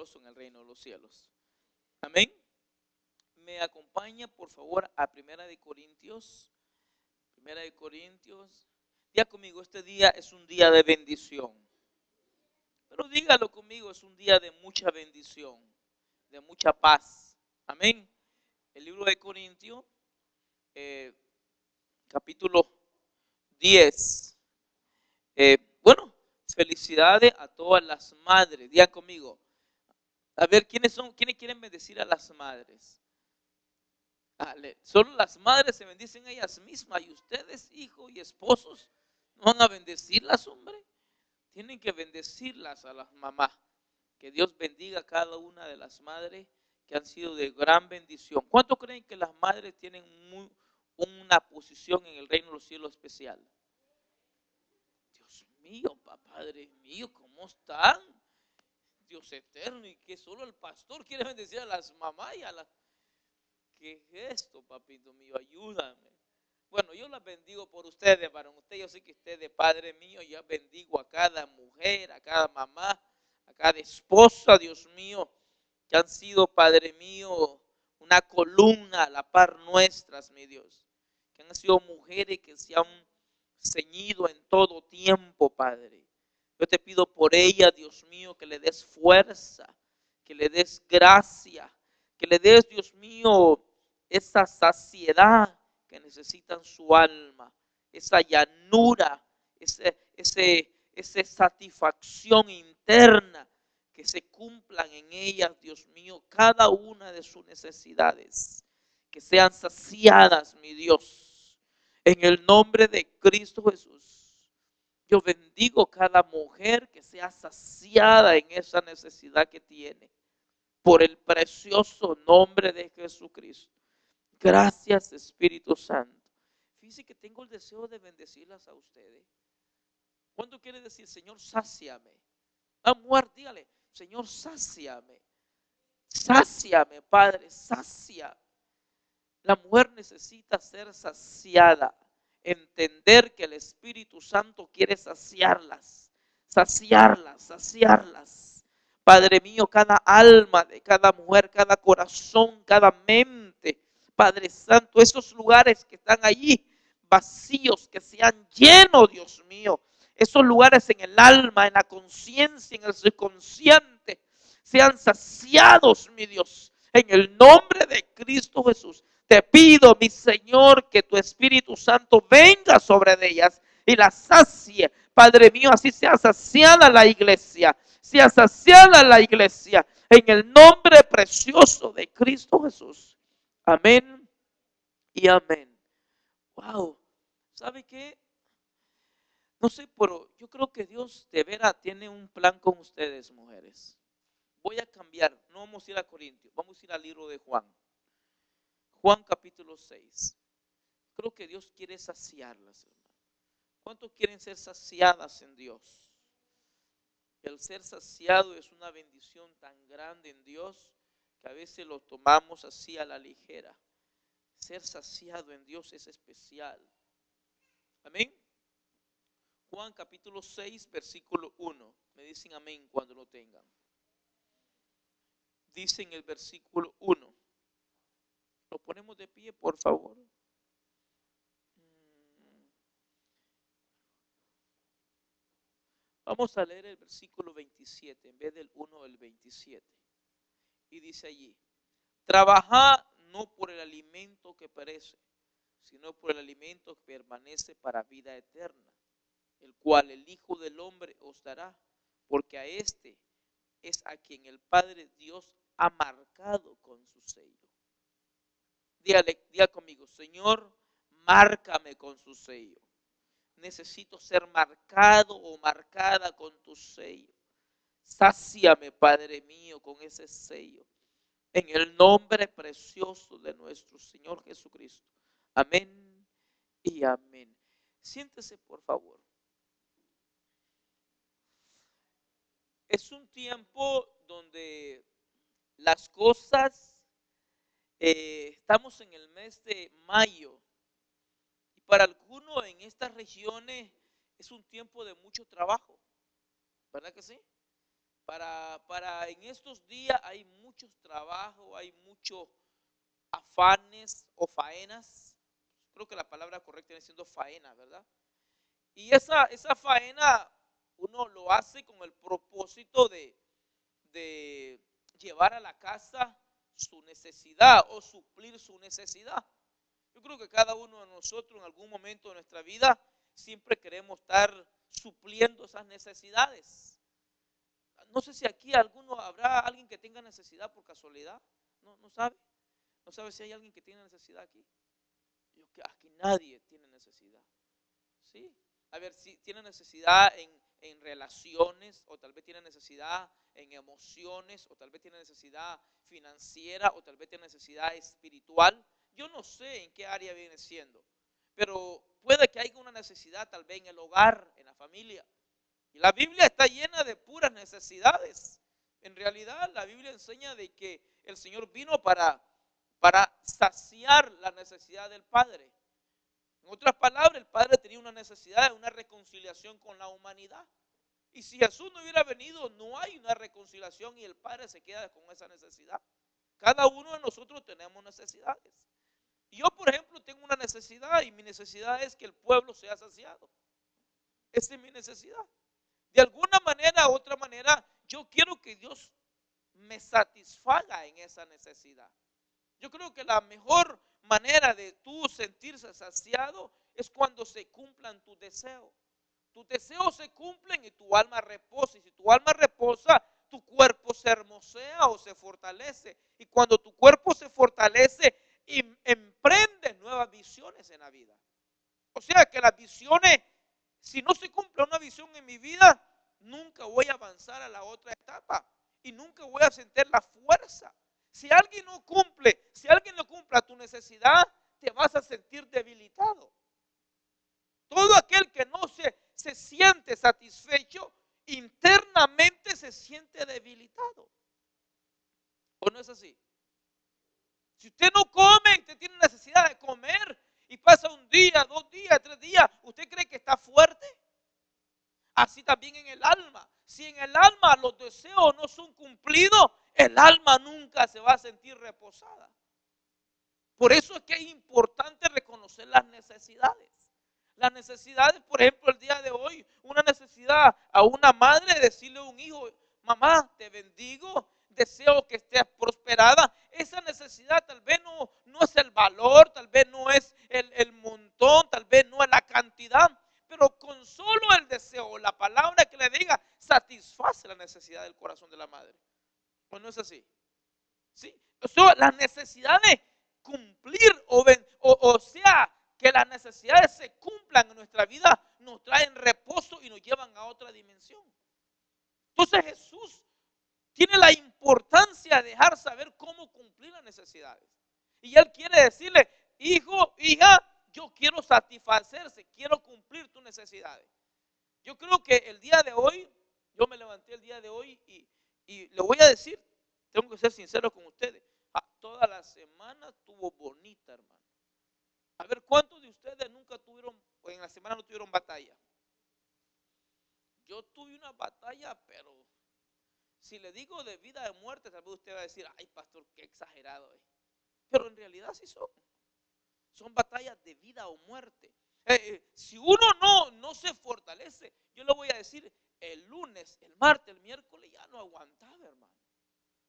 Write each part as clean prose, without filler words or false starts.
poderoso en el reino de los cielos. Amén. Me acompaña por favor a Primera de Corintios. Primera de Corintios. Diga conmigo, este día es un día de bendición. Pero dígalo conmigo, es un día de mucha bendición, de mucha paz. Amén. El libro de Corintios, capítulo 10. Bueno, felicidades a todas las madres. Diga conmigo. A ver, ¿quiénes quieren bendecir a las madres? Solo las madres se bendicen ellas mismas y ustedes, hijos y esposos, no van a bendecirlas, hombre. Tienen que bendecirlas a las mamás. Que Dios bendiga a cada una de las madres que han sido de gran bendición. ¿Cuántos creen que las madres tienen una posición en el reino de los cielos especial? Dios mío, Padre mío, ¿cómo están? Dios eterno, y que solo el pastor quiere bendecir a las mamás y a las... ¿Qué es esto, papito mío? Ayúdame. Bueno, yo las bendigo por ustedes, varón. Usted, yo sé que ustedes, Padre mío, yo bendigo a cada mujer, a cada mamá, a cada esposa, Dios mío, que han sido, Padre mío, una columna a la par nuestras, mi Dios. Que han sido mujeres que se han ceñido en todo tiempo, Padre. Yo te pido por ella, Dios mío, que le des fuerza, que le des gracia, que le des, Dios mío, esa saciedad que necesitan su alma, esa llanura, esa satisfacción interna, que se cumplan en ellas, Dios mío, cada una de sus necesidades, que sean saciadas, mi Dios, en el nombre de Cristo Jesús. Yo bendigo cada mujer que sea saciada en esa necesidad que tiene, por el precioso nombre de Jesucristo. Gracias, Espíritu Santo. Fíjense que tengo el deseo de bendecirlas a ustedes. ¿Cuánto quiere decir, Señor, sáciame? Mujer, dígale, Señor, sáciame. Sáciame, Padre, sacia. La mujer necesita ser saciada. Entender que el Espíritu Santo quiere saciarlas. Saciarlas, saciarlas. Padre mío, cada alma de cada mujer, cada corazón, cada mente, Padre Santo, esos lugares que están allí vacíos, que sean llenos, Dios mío, esos lugares en el alma, en la conciencia, en el subconsciente, sean saciados, mi Dios, en el nombre de Cristo Jesús. Te pido, mi Señor, que tu Espíritu Santo venga sobre ellas y las sacie. Padre mío, así sea saciada la iglesia, sea saciada la iglesia, en el nombre precioso de Cristo Jesús. Amén y amén. Wow, ¿sabe qué? No sé, pero yo creo que Dios de veras tiene un plan con ustedes, mujeres. Voy a cambiar, no vamos a ir a Corintios, vamos a ir al libro de Juan. Juan capítulo 6. Creo que Dios quiere saciarlas, hermano. ¿Cuántos quieren ser saciadas en Dios? El ser saciado es una bendición tan grande en Dios que a veces lo tomamos así a la ligera. Ser saciado en Dios es especial. Amén. Juan capítulo 6, versículo 1. Me dicen amén cuando lo tengan. Dice en el versículo 1. Lo ponemos de pie, por favor. Vamos a leer el versículo 27 en vez del 1 del 27. Y dice allí: trabajad no por el alimento que perece, sino por el alimento que permanece para vida eterna, el cual el Hijo del Hombre os dará, porque a este es a quien el Padre Dios ha marcado con su sello. Diga conmigo: Señor, márcame con su sello. Necesito ser marcado o marcada con tu sello. Sáciame, Padre mío, con ese sello. En el nombre precioso de nuestro Señor Jesucristo. Amén y amén. Siéntese, por favor. Es un tiempo donde las cosas, estamos en el mes de mayo. Y para algunos en estas regiones es un tiempo de mucho trabajo. ¿Verdad que sí? Para en estos días hay muchos trabajos, hay muchos afanes o faenas. Creo que la palabra correcta viene siendo faena, ¿verdad? Y esa faena uno lo hace con el propósito de llevar a la casa su necesidad o suplir su necesidad. Yo creo que cada uno de nosotros en algún momento de nuestra vida siempre queremos estar supliendo esas necesidades. No sé si aquí habrá alguien que tenga necesidad por casualidad. No sabe. No sabe si hay alguien que tiene necesidad aquí. Aquí nadie tiene necesidad. ¿Sí? A ver, si tiene necesidad en relaciones, o tal vez tiene necesidad en emociones, o tal vez tiene necesidad financiera, o tal vez tiene necesidad espiritual. Yo no sé en qué área viene siendo, pero puede que haya una necesidad tal vez en el hogar, en la familia. Y la Biblia está llena de puras necesidades. En realidad la Biblia enseña de que el Señor vino para saciar la necesidad del Padre. En otras palabras, el Padre tenía una necesidad de una reconciliación con la humanidad. Y si Jesús no hubiera venido, no hay una reconciliación y el Padre se queda con esa necesidad. Cada uno de nosotros tenemos necesidades. Y yo, por ejemplo, tengo una necesidad y mi necesidad es que el pueblo sea saciado. Esa es mi necesidad. De alguna manera u otra manera, yo quiero que Dios me satisfaga en esa necesidad. Yo creo que la mejor manera de tú sentirse saciado es cuando se cumplan tus deseos. Tus deseos se cumplen y tu alma reposa. Y si tu alma reposa, tu cuerpo se hermosea o se fortalece. Y cuando tu cuerpo se fortalece, emprendes nuevas visiones en la vida. O sea que las visiones, si no se cumple una visión en mi vida, nunca voy a avanzar a la otra etapa y nunca voy a sentir la fuerza. Si alguien no cumple tu necesidad, te vas a sentir debilitado. Todo aquel que no se siente satisfecho, internamente se siente debilitado. ¿O no es así? Si usted no come, usted tiene necesidad de comer y pasa un día, 2 días, 3 días, ¿usted cree que está fuerte? Así también en el alma. Si en el alma los deseos no son cumplidos, el alma nunca se va a sentir reposada. Por eso es que es importante reconocer las necesidades. Las necesidades, por ejemplo, el día de hoy, una necesidad a una madre decirle a un hijo: mamá, te bendigo, deseo que estés prosperada. Esa necesidad tal vez no es el valor, tal vez no es el montón, tal vez no es la cantidad, pero con solo el deseo, la palabra que le diga, satisface la necesidad del corazón de la madre. ¿O no es así? ¿Sí? O sea, las necesidades cumplir o sea, que las necesidades se cumplan en nuestra vida, nos traen reposo y nos llevan a otra dimensión. Entonces Jesús tiene la importancia de dejar saber cómo cumplir las necesidades. Y Él quiere decirle: hijo, hija, yo quiero satisfacerse, quiero cumplir tus necesidades. Yo creo que el día de hoy, yo me levanté el día de hoy y le voy a decir, tengo que ser sincero con ustedes, toda la semana estuvo bonita, hermano. A ver, ¿cuántos de ustedes nunca tuvieron, o en la semana no tuvieron batalla? Yo tuve una batalla, pero si le digo de vida o de muerte, tal vez usted va a decir: ay, pastor, qué exagerado es. Pero en realidad sí son batallas de vida o muerte. Si uno no se fortalece, yo le voy a decir, el lunes, el martes, el miércoles ya no aguantaba, hermano.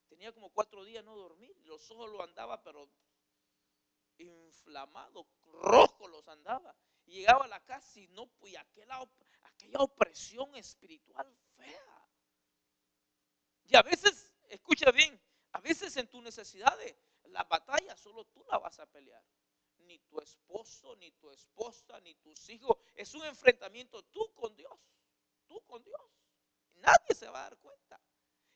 Tenía como 4 días no dormir, los ojos lo andaba, pero inflamado, rojo los andaba. Y llegaba a la casa y no, pues aquella opresión espiritual fea. Y a veces, escucha bien, a veces en tus necesidades, la batalla solo tú la vas a pelear. Ni tu esposo, ni tu esposa, ni tus hijos. Es un enfrentamiento tú con Dios. Tú con Dios. Nadie se va a dar cuenta.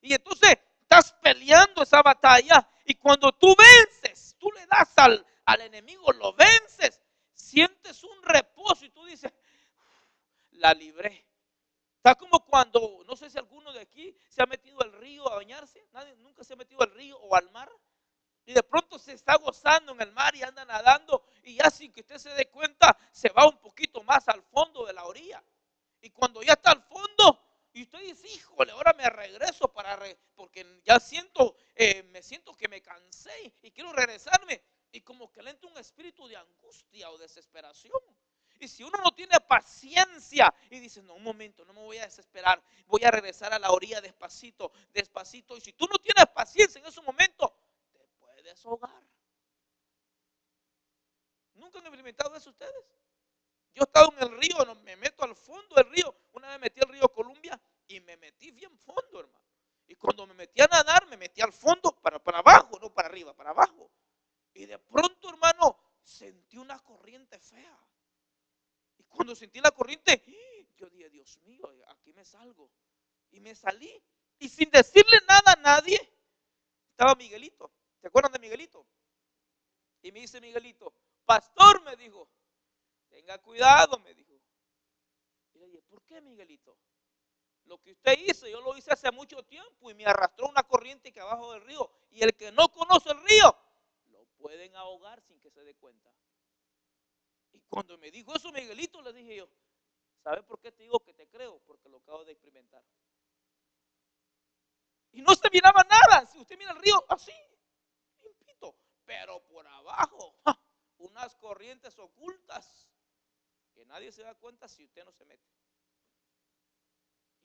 Y entonces estás peleando esa batalla y cuando tú vences, tú le das al enemigo, lo vences, sientes un reposo y tú dices: la libré. Está como cuando, no sé si alguno de aquí se ha metido al río a bañarse. Nadie nunca se ha metido al río o al mar. Y de pronto se está gozando en el mar y anda nadando y ya sin que usted se dé cuenta se va un poquito más al fondo de la orilla. Y cuando ya está al fondo y Y usted dice, híjole, ahora me regreso porque ya me siento que me cansé y quiero regresarme. Y como que le entra un espíritu de angustia o desesperación. Y si uno no tiene paciencia y dice, no, un momento, no me voy a desesperar, voy a regresar a la orilla despacito, despacito. Y si tú no tienes paciencia en ese momento, te puedes ahogar. ¿Nunca han experimentado eso ustedes? Yo he estado en el río, no, me meto al fondo del río. Una vez metí al río Columbia y me metí bien fondo, hermano. Y cuando me metí a nadar, me metí al fondo para abajo, no para arriba, para abajo. Y de pronto, hermano, sentí una corriente fea. Y cuando sentí la corriente, yo dije, Dios mío, aquí me salgo. Y me salí. Y sin decirle nada a nadie, estaba Miguelito. ¿Se acuerdan de Miguelito? Y me dice Miguelito, pastor, me dijo, tenga cuidado, me dijo. Y le dije, ¿por qué, Miguelito? Lo que usted hizo, yo lo hice hace mucho tiempo y me arrastró una corriente que abajo del río. Y el que no conoce el río, lo pueden ahogar sin que se dé cuenta. Y cuando me dijo eso Miguelito, le dije yo, ¿sabes por qué te digo que te creo? Porque lo acabo de experimentar. Y no se miraba nada. Si usted mira el río, así, limpito. Pero por abajo, unas corrientes ocultas que nadie se da cuenta si usted no se mete.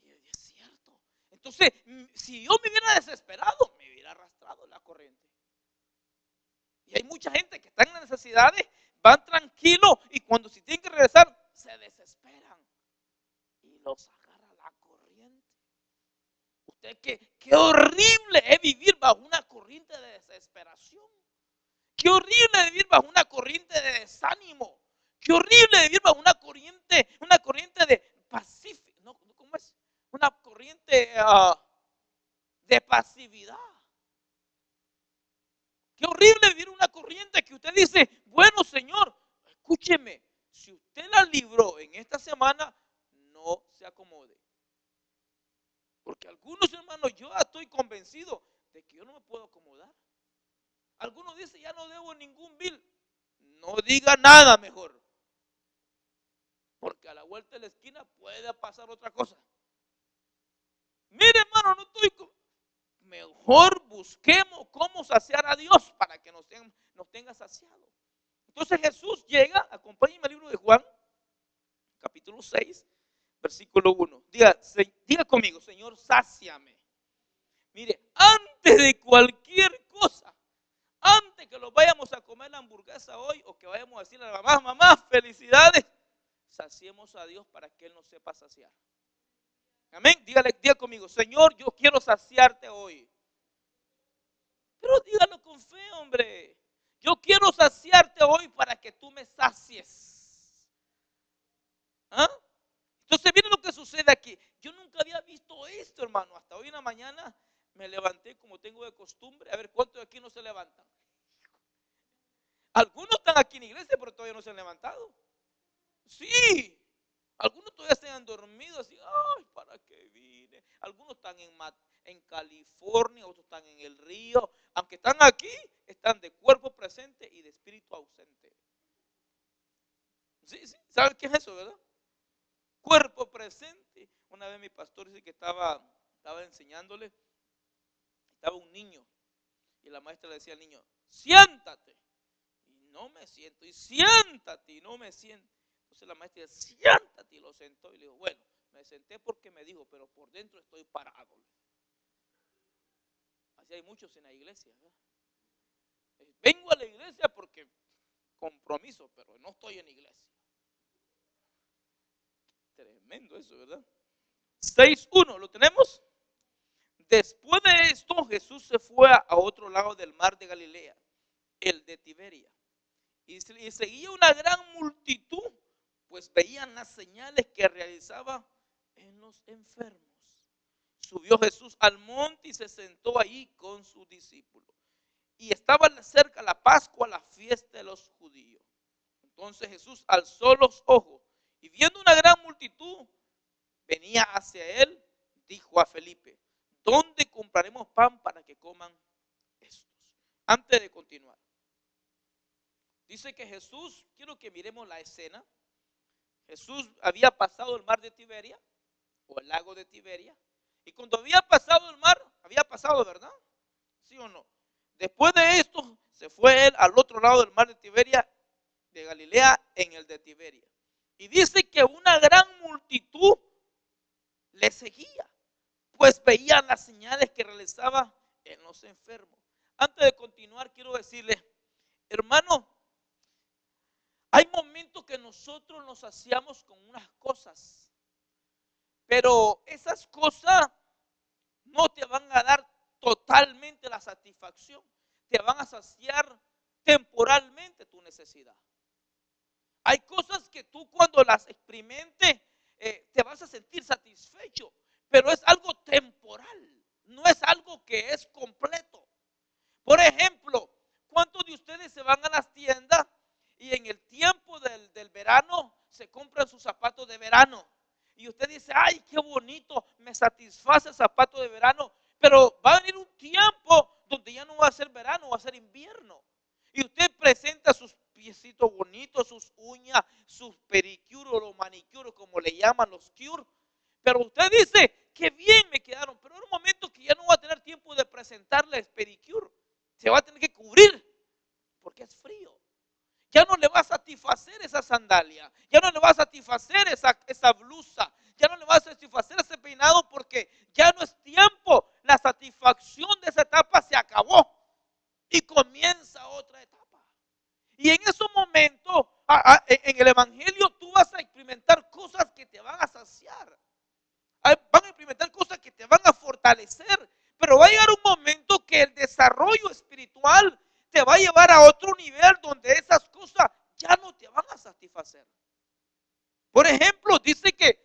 Y es cierto. Entonces, si yo me hubiera desesperado, me hubiera arrastrado la corriente. Y hay mucha gente que está en necesidades, van tranquilos y cuando si tienen que regresar, se desesperan. Y los agarra la corriente. Usted, qué horrible es vivir bajo una corriente de desesperación. Qué horrible es vivir bajo una corriente de desánimo. Qué horrible es vivir bajo una corriente de pacífico. No, ¿cómo es? Una corriente de pasividad. Qué horrible vivir una corriente que usted dice, bueno, Señor, escúcheme, si usted la libró en esta semana, no se acomode. Porque algunos hermanos, yo estoy convencido de que yo no me puedo acomodar. Algunos dicen, ya no debo ningún bill. No diga nada mejor. Porque a la vuelta de la esquina puede pasar otra cosa. Mire, hermano, no estoy... Mejor busquemos cómo saciar a Dios para que nos tenga saciados. Entonces Jesús llega, acompáñenme al libro de Juan, capítulo 6, versículo 1. Diga conmigo, Señor, sáciame. Mire, antes de cualquier cosa, antes que lo vayamos a comer la hamburguesa hoy o que vayamos a decirle a la mamá, mamá, felicidades, saciemos a Dios para que Él nos sepa saciar. Amén. Diga conmigo, Señor, yo quiero saciarte hoy. Pero dígalo con fe, hombre. Yo quiero saciarte hoy para que tú me sacies. ¿Ah? Entonces, miren lo que sucede aquí. Yo nunca había visto esto, hermano. Hasta hoy en la mañana me levanté como tengo de costumbre. A ver, ¿cuántos de aquí no se levantan? Algunos están aquí en la iglesia, pero todavía no se han levantado. Sí. Algunos todavía se han dormido así, ay, ¿para qué vine? Algunos están en California, otros están en el río. Aunque están aquí, están de cuerpo presente y de espíritu ausente. Sí, ¿saben qué es eso, verdad? Cuerpo presente. Una vez mi pastor dice que estaba enseñándole, estaba un niño y la maestra le decía al niño, siéntate. Y no me siento, y siéntate, y no me siento. Entonces la maestra dice, siéntate, y lo sentó y le dijo, bueno, me senté porque me dijo, pero por dentro estoy parado. Así hay muchos en la iglesia, ¿verdad? Vengo a la iglesia porque compromiso, pero no estoy en la iglesia. Tremendo eso, ¿verdad? 6:1, ¿lo tenemos? Después de esto, Jesús se fue a otro lado del mar de Galilea, el de Tiberia, y seguía una gran multitud, pues veían las señales que realizaba en los enfermos. Subió Jesús al monte y se sentó ahí con sus discípulos. Y estaba cerca la Pascua, la fiesta de los judíos. Entonces Jesús alzó los ojos y viendo una gran multitud venía hacia él, dijo a Felipe, ¿dónde compraremos pan para que coman estos? Antes de continuar, dice que Jesús, quiero que miremos la escena. Jesús había pasado el mar de Tiberia o el lago de Tiberia. Y cuando había pasado el mar, había pasado, ¿verdad? ¿Sí o no? Después de esto, se fue él al otro lado del mar de Tiberia, de Galilea, en el de Tiberia. Y dice que una gran multitud le seguía, pues veían las señales que realizaba en los enfermos. Antes de continuar, quiero decirles, hermano, hay momentos que nosotros nos saciamos con unas cosas, pero esas cosas no te van a dar totalmente la satisfacción, te van a saciar temporalmente tu necesidad. Hay cosas que tú cuando las experimentes te vas a sentir satisfecho, pero es algo temporal, no es algo que es completo. Por ejemplo, ¿cuántos de ustedes se van a las tiendas y en el tiempo del verano se compran sus zapatos de verano? Y usted dice, ay, qué bonito, me satisface el zapato de verano, pero va a venir un tiempo donde ya no va a ser verano, va a ser invierno. Y usted presenta sus piecitos bonitos, sus uñas, sus pericuros o manicuros, como le llaman los cure. Pero usted dice, qué bien me quedaron, pero en un momento que ya no va a tener tiempo de presentarles pedicure, se va a tener que cubrir porque es frío. Ya no le va a satisfacer esa sandalia, ya no le va a satisfacer esa blusa, ya no le va a satisfacer ese peinado porque ya no es tiempo. La satisfacción de esa etapa se acabó y comienza otra etapa. Y en esos momentos, en el evangelio, tú vas a experimentar cosas que te van a saciar. Van a experimentar cosas que te van a fortalecer, pero va a llegar un momento que el desarrollo espiritual te va a llevar a otro nivel donde esas cosas ya no te van a satisfacer. Por ejemplo, dice que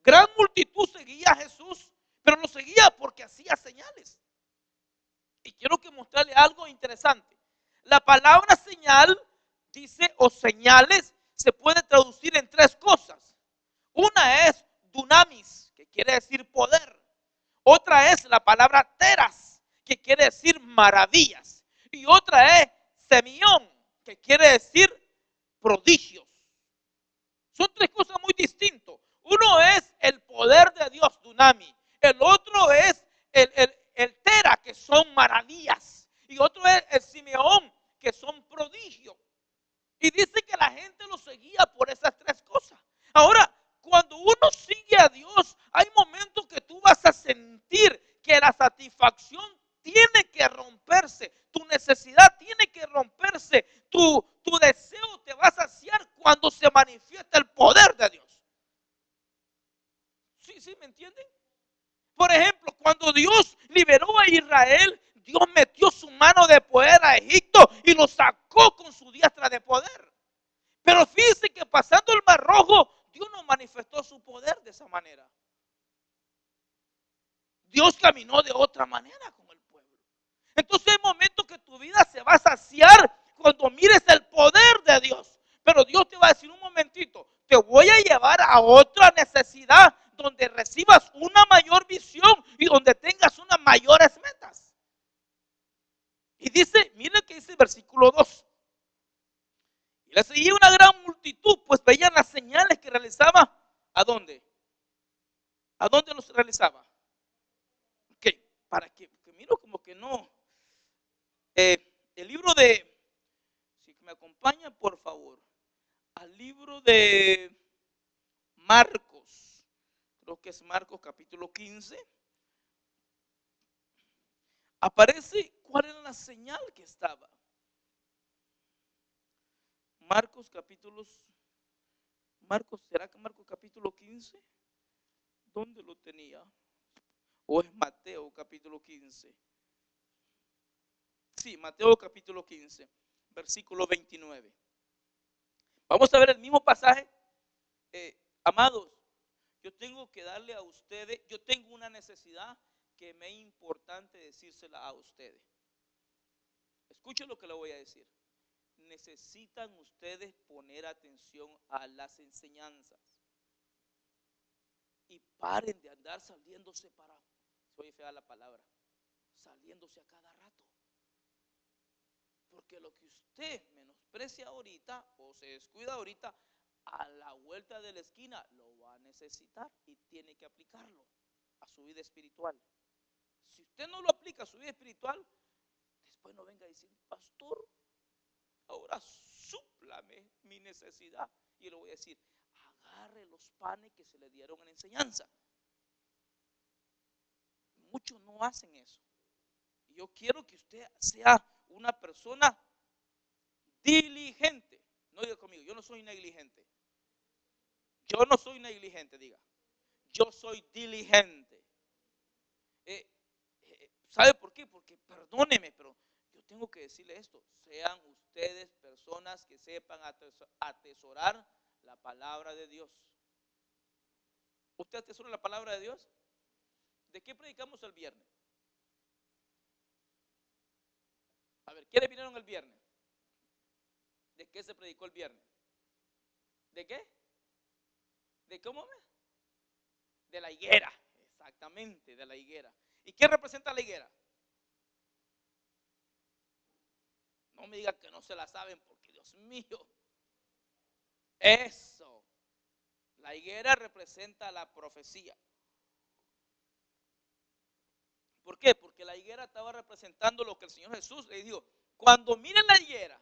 gran multitud seguía a Jesús, pero lo seguía porque hacía señales. Y quiero que mostrarle algo interesante. La palabra señal, dice, o señales, se puede traducir en tres cosas. Una es dunamis, que quiere decir poder. Otra es la palabra teras, que quiere decir maravillas. Y otra es semión, que quiere decir prodigios. Son tres cosas muy distintas. Uno es el poder de Dios, dunami. El otro es el tera, que son maravillas. Y otro es el simeón, que son prodigios. Y dice que la gente lo seguía por esas tres cosas. Ahora, cuando uno sigue a Dios, hay momentos que tú vas a sentir que la satisfacción tiene que romperse, tu necesidad tiene que romperse, tu deseo te va a saciar cuando se manifiesta el poder de Dios. ¿Sí me entienden? Por ejemplo, cuando Dios liberó a Israel, Dios metió su mano de poder a Egipto y lo sacó con su diestra de poder. Pero fíjense que pasando el Mar Rojo, Dios no manifestó su poder de esa manera. Dios caminó de otra manera con el pueblo. Entonces hay momentos que tu vida se va a saciar cuando mires el poder de Dios. Pero Dios te va a decir un momentito, te voy a llevar a otra necesidad donde recibas una mayor visión y donde tengas unas mayores metas. Y dice, miren que dice el versículo 2. Y le seguía una gran multitud, pues veían las señales que realizaba. ¿A dónde? ¿A dónde los realizaba? Ok, para que miro como que no. El libro de, si me acompañan por favor, al libro de Marcos, creo que es Marcos capítulo 15, aparece cuál era la señal que estaba. ¿Será que Marcos capítulo 15? ¿Dónde lo tenía? ¿O es Mateo capítulo 15? Sí, Mateo capítulo 15, versículo 29. Vamos a ver el mismo pasaje. Amados, yo tengo que darle a ustedes, yo tengo una necesidad que me es importante decírsela a ustedes. Escuchen lo que le voy a decir. Necesitan ustedes poner atención a las enseñanzas y paren de andar saliéndose para, se oye fea la palabra, saliéndose a cada rato. Porque lo que usted menosprecia ahorita o se descuida ahorita, a la vuelta de la esquina lo va a necesitar y tiene que aplicarlo a su vida espiritual. Si usted no lo aplica a su vida espiritual, después no venga a decir, pastor, ahora súplame mi necesidad. Y yo le voy a decir, agarre los panes que se le dieron en la enseñanza. Muchos no hacen eso. Y yo quiero que usted sea una persona diligente. No diga conmigo, yo no soy negligente. Yo no soy negligente, diga. Yo soy diligente. ¿Sabe por qué? Porque perdóneme, pero yo tengo que decirle esto. Sean ustedes personas que sepan atesorar la palabra de Dios. ¿Usted atesora la palabra de Dios? ¿De qué predicamos el viernes? A ver, ¿quiénes vinieron el viernes? ¿De qué se predicó el viernes? ¿De qué? ¿De cómo? De la higuera. Exactamente, de la higuera. ¿Y qué representa la higuera? No me digan que no se la saben porque Dios mío. Eso. La higuera representa la profecía. ¿Por qué? Porque la higuera estaba representando lo que el Señor Jesús le dijo. Cuando miren la higuera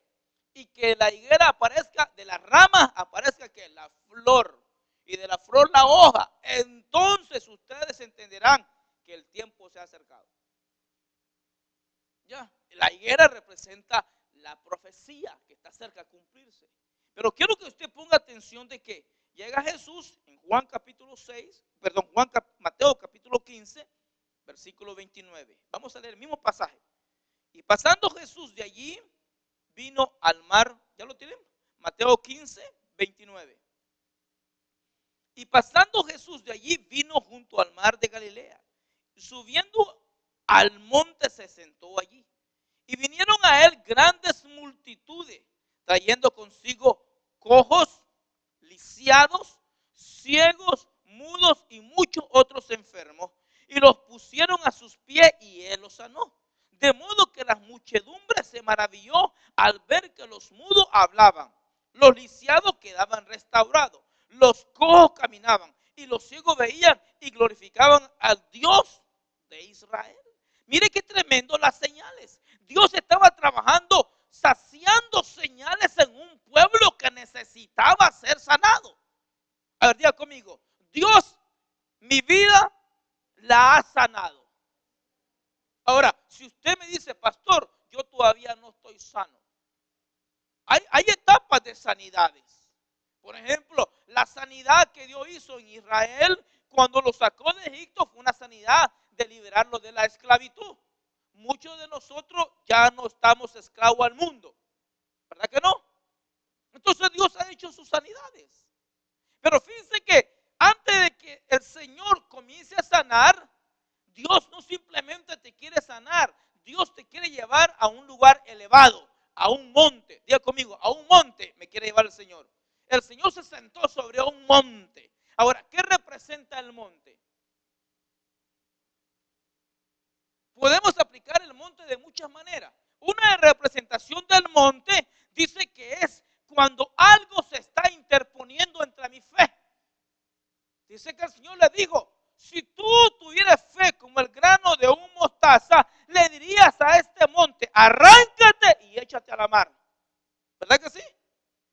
y que la higuera aparezca, de la rama aparezca que la flor y de la flor la hoja, entonces ustedes entenderán que el tiempo se ha acercado. Ya, la higuera representa la profecía que está cerca de cumplirse. Pero quiero que usted ponga atención de que llega Jesús en Juan capítulo 6, perdón, Mateo capítulo 15, versículo 29. Vamos a leer el mismo pasaje. Y pasando Jesús de allí, vino al mar. ¿Ya lo tienen? Mateo 15, 29. Y pasando Jesús de allí, vino junto al mar de Galilea. Subiendo al monte se sentó allí. Y vinieron a él grandes multitudes, trayendo consigo cojos, lisiados, ciegos, mudos y muchos otros enfermos. Y los pusieron a sus pies y él los sanó. De modo que las muchedumbres se maravilló al ver que los mudos hablaban, los lisiados quedaban restaurados, los cojos caminaban y los ciegos veían y glorificaban al Dios de Israel. Mire qué tremendo las señales. Dios estaba trabajando, saciando señales en un pueblo que necesitaba ser sanado. A ver, diga conmigo, Dios, mi vida la ha sanado. Ahora, si usted me dice, pastor, yo todavía no estoy sano. Hay etapas de sanidades. Por ejemplo, la sanidad que Dios hizo en Israel cuando lo sacó de Egipto fue una sanidad de liberarlo de la esclavitud. Muchos de nosotros ya no estamos esclavos al mundo, ¿verdad que no? Entonces Dios ha hecho sus sanidades. Pero fíjense que antes de que el Señor comience a sanar, Dios no simplemente te quiere sanar, Dios te quiere llevar a un lugar elevado, a un monte. Diga conmigo, a un monte me quiere llevar el Señor. El Señor se sentó sobre un monte. Ahora, ¿qué representa el monte? Podemos aplicar el monte de muchas maneras. Una representación del monte dice que es cuando algo se está interponiendo entre mi fe. Dice que el Señor le dijo, si tú tuvieras fe como el grano de un mostaza, le dirías a este monte, arráncate y échate a la mar. ¿Verdad que sí?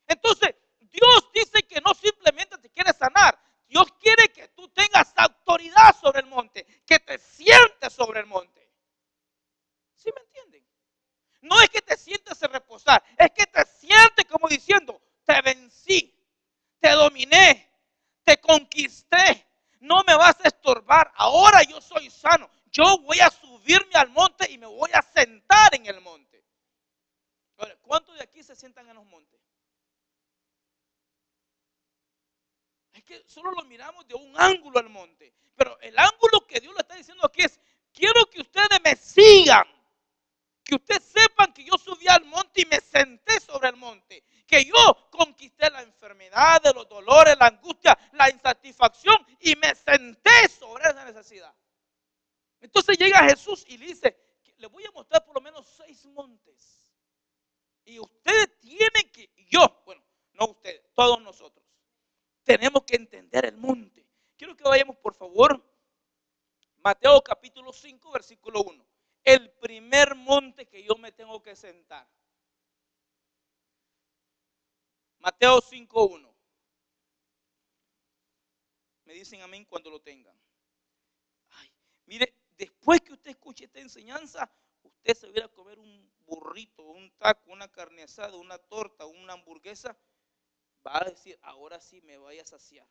Entonces, Dios dice que no simplemente te quiere sanar, Dios quiere que tú tengas autoridad sobre el monte, que te sientes sobre el monte. ¿Sí me entienden? No es que te sientes en reposar, es que te sientes como diciendo, te vencí, te dominé, te conquisté, no me vas a estorbar, ahora yo soy sano, yo voy a subirme al monte y me voy a sentar en el monte. Ahora, ¿cuántos de aquí se sientan en los montes? Es que solo lo miramos de un ángulo al monte, pero el ángulo que Dios le está diciendo aquí es, quiero que ustedes me sigan, que ustedes sepan que yo subí al monte y me senté sobre el monte, que yo conquisté la enfermedad, los dolores, la angustia, la insatisfacción y me senté sobre esa necesidad. Entonces llega Jesús y le dice, le voy a mostrar por lo menos 6 montes y ustedes tienen que, bueno, no ustedes, todos nosotros, 5, versículo 1. El primer monte que yo me tengo que sentar. Mateo 5, 1. Me dicen amén cuando lo tengan. Ay, mire, después que usted escuche esta enseñanza, usted se viera a comer un burrito, un taco, una carne asada, una torta, una hamburguesa, va a decir, ahora sí me voy a saciar.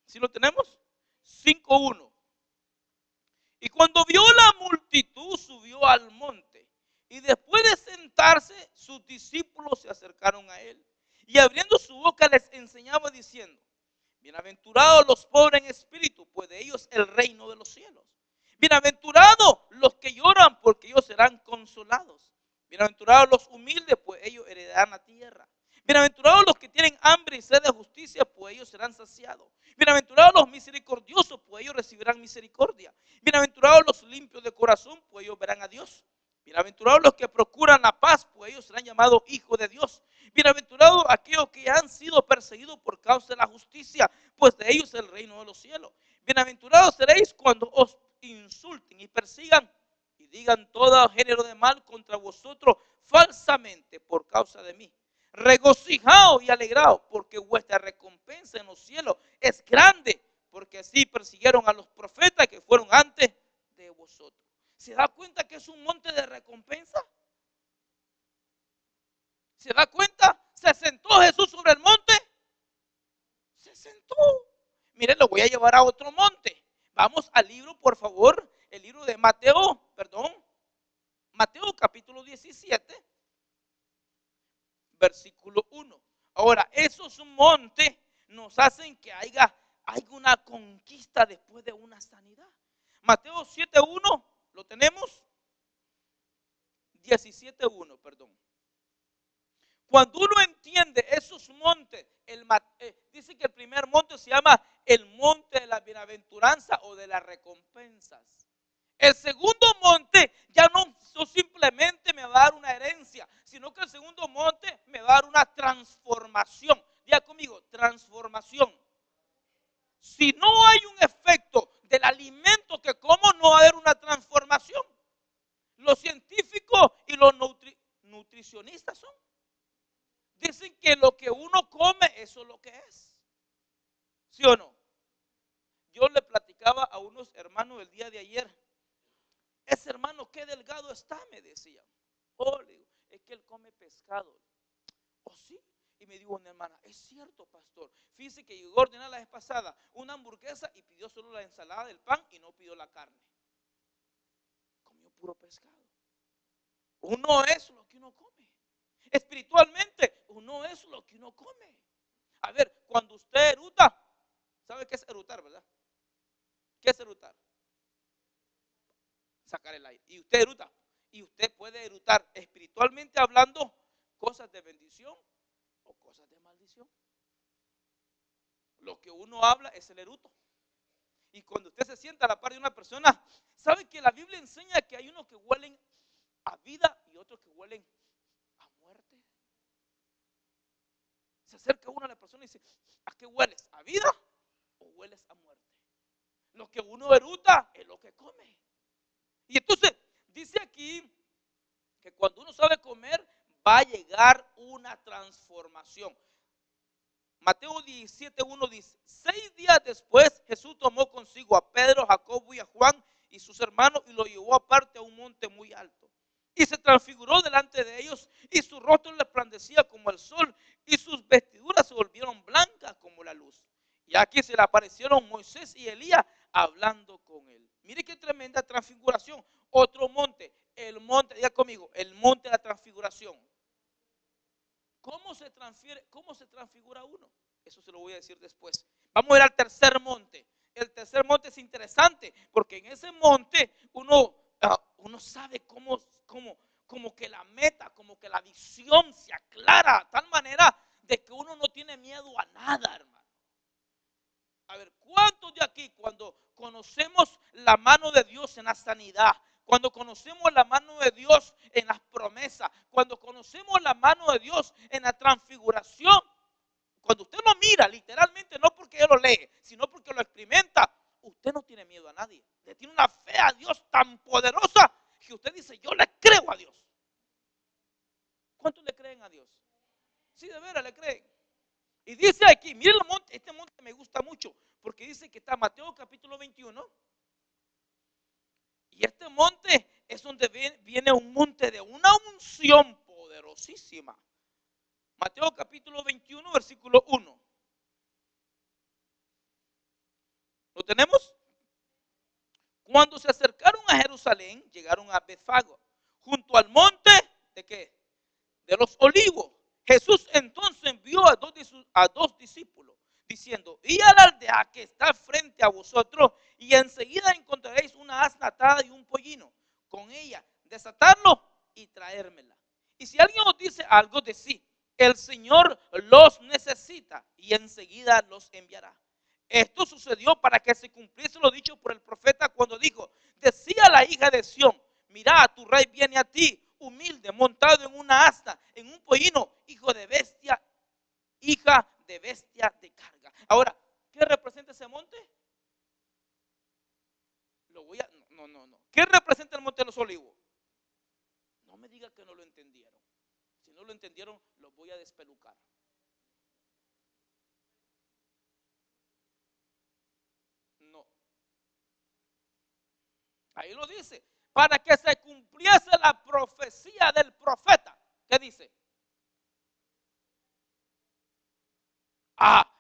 ¿Sí lo tenemos? 5:1. Y cuando vio la multitud, subió al monte. Y después de sentarse, sus discípulos se acercaron a él. Y abriendo su boca les enseñaba diciendo, bienaventurados los pobres en espíritu, pues de ellos el reino de los cielos. Bienaventurados los que lloran, porque ellos serán consolados. Bienaventurados los humildes, pues ellos heredarán la tierra. Bienaventurados los que tienen hambre y sed de justicia, pues ellos serán saciados. Bienaventurados los misericordiosos, pues ellos recibirán misericordia. Bienaventurados los limpios de corazón, pues ellos verán a Dios. Bienaventurados los que procuran la paz, pues ellos serán llamados hijos de Dios. Bienaventurados aquellos que han sido perseguidos por causa de la justicia, pues de ellos es el reino de los cielos. Bienaventurados seréis cuando os insulten y persigan y digan todo género de mal contra vosotros falsamente por causa de mí. Regocijaos y alegraos, porque vuestra recompensa en los cielos es grande, porque así persiguieron a los profetas que fueron antes de vosotros. ¿Se da cuenta que es un monte de recompensa? ¿Se da cuenta? ¿Se sentó Jesús sobre el monte? Se sentó. Mire, lo voy a llevar a otro monte. Vamos al libro, por favor, el libro de Mateo capítulo 17, versículo 1. Ahora, esos montes nos hacen que haya una conquista después de una sanidad. Mateo 7:1, ¿lo tenemos? 17:1, perdón. Cuando uno entiende esos montes, dice que el primer monte se llama el monte de la bienaventuranza o de las recompensas. El segundo monte ya no simplemente me va a dar una herencia, sino que el segundo monte me va a dar una transformación. Diga conmigo, transformación. Si no hay un efecto del alimento que como, no va a haber una transformación. Los científicos y los nutricionistas dicen que lo que uno come, eso es lo que es. ¿Sí o no? Yo le platicaba a unos hermanos el día de ayer. Ese hermano, qué delgado está, me decían. Oh, le digo, es que él come pescado. ¿Oh, sí? Y me dijo una hermana, es cierto, pastor. Fíjese que llegó a ordenar la vez pasada una hamburguesa y pidió solo la ensalada del pan y no pidió la carne. Comió puro pescado. Uno es lo que uno come. Espiritualmente, uno es lo que uno come. A ver, cuando usted eruta, ¿sabe qué es erutar, verdad? ¿Qué es erutar? Sacar el aire. Y usted eruta. Y usted puede erutar espiritualmente hablando cosas de bendición o cosas de maldición. Lo que uno habla es el eruto. Y cuando usted se sienta a la par de una persona, ¿sabe que la Biblia enseña que hay unos que huelen a vida y otros que huelen a muerte? Se acerca uno a la persona y dice, ¿a qué hueles? ¿A vida o hueles a muerte? Lo que uno eruta es lo que come. Y entonces dice aquí que cuando uno sabe comer va a llegar una transformación. Mateo 17:1 dice, 6 días después Jesús tomó consigo a Pedro, Jacobo y a Juan y sus hermanos y lo llevó aparte a un monte muy alto. Y se transfiguró delante de ellos y su rostro resplandecía como el sol y sus vestiduras se volvieron blancas como la luz. Y aquí se le aparecieron Moisés y Elías hablando con él. Mire qué tremenda transfiguración. Otro monte, el monte, diga conmigo, el monte de la transfiguración. ¿Cómo se transfigura uno? Eso se lo voy a decir después. Vamos a ir al tercer monte. El tercer monte es interesante porque en ese monte uno sabe como que la meta, como que la visión se aclara de tal manera de que uno no tiene miedo a nada, hermano. A ver, ¿cuántos de aquí cuando conocemos la mano de Dios en la sanidad, cuando conocemos la mano de Dios en las promesas, cuando conocemos la mano de Dios en la transfiguración, cuando usted lo mira literalmente, no porque él lo lee, sino porque lo experimenta, usted no tiene miedo a nadie, Usted tiene una fe a Dios tan poderosa que usted dice, yo le creo a Dios. ¿Cuántos le creen a Dios? Sí, de veras le creen. Y dice aquí, miren el monte, este monte me gusta mucho, porque dice que está Mateo capítulo 21. Y este monte es donde viene un monte de una unción poderosísima. Mateo capítulo 21, versículo 1. ¿Lo tenemos? Cuando se acercaron a Jerusalén, llegaron a Betfagé, junto al monte ¿de qué? De los olivos. Jesús entonces envió a dos discípulos, diciendo, id a la aldea que está frente a vosotros, y enseguida encontraréis una asna atada y un pollino con ella, desatarlo y traérmela. Y si alguien os dice algo, de sí, el Señor los necesita, y enseguida los enviará. Esto sucedió para que se cumpliese lo dicho por el profeta cuando dijo, decía la hija de Sión, mira, tu rey viene a ti, humilde, montado en una asna, en un pollino, hijo de bestia, hija de bestia de carga. Ahora, ¿qué representa ese monte? No. ¿Qué representa el monte de los olivos? No me diga que no lo entendieron. Si no lo entendieron, los voy a despelucar. No. Ahí lo dice. Para que se cumpliese la profecía del profeta. ¿Qué dice?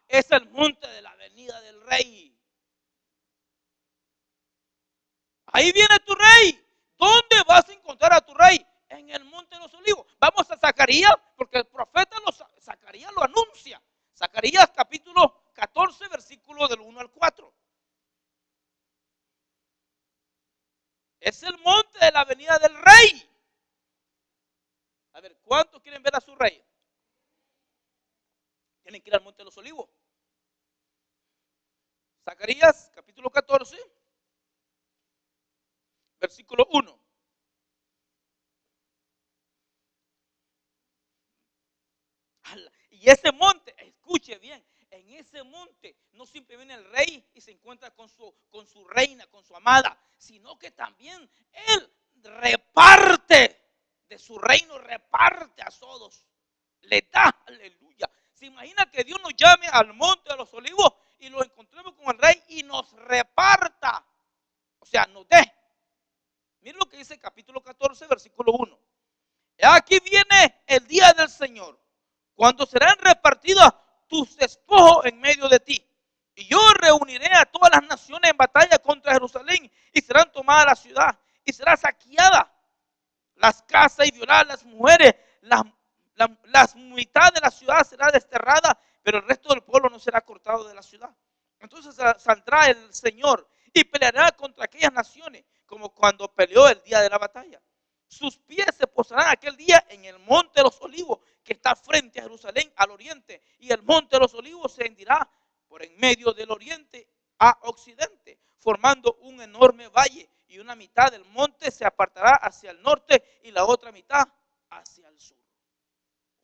Es el monte de la venida del rey. Ahí viene tu rey. ¿Dónde vas a encontrar a tu rey? En el monte de los olivos. Vamos a Zacarías, porque el profeta Zacarías lo anuncia. Zacarías capítulo 14, versículo del 1 al 4. Es el monte de la venida del rey. A ver, ¿cuántos quieren ver a su rey? Tienen que ir al monte de los olivos. Zacarías capítulo 14, versículo 1. Y ese monte, escuche bien, en ese monte no siempre viene el rey y se encuentra con su reina, con su amada, sino que también él reparte de su reino, reparte a todos, le da, aleluya. Se imagina que Dios nos llame al monte de los olivos y lo encontremos con el rey y nos reparta, o sea, nos dé. Miren lo que dice el capítulo 14, versículo 1. Aquí viene el día del Señor, cuando serán repartidos tus despojos en medio de ti. Y yo reuniré a todas las naciones en batalla contra Jerusalén, y serán tomadas la ciudad, y será saqueada las casas y violadas las mujeres. Las mitad de la ciudad será desterrada, pero el resto del pueblo no será cortado de la ciudad. Entonces saldrá el Señor y peleará contra aquellas naciones, como cuando peleó el día de la batalla. Sus pies se posarán aquel día en el monte de los olivos, que está frente a Jerusalén al oriente, y el monte de los olivos se hendirá por en medio del oriente a occidente, formando un enorme valle, y una mitad del monte se apartará hacia el norte y la otra mitad hacia el sur.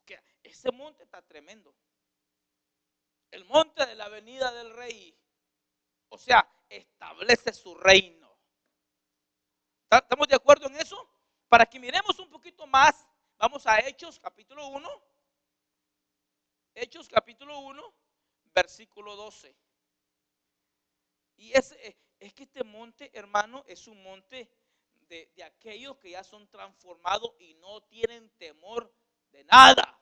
Okay, ese monte está tremendo. El monte de la venida del rey, o sea, establece su reino. ¿Estamos de acuerdo en eso? Para que miremos un poquito más, vamos a Hechos capítulo 1. Hechos capítulo 1, versículo 12. Y es que este monte, hermano, es un monte de aquellos que ya son transformados y no tienen temor de nada.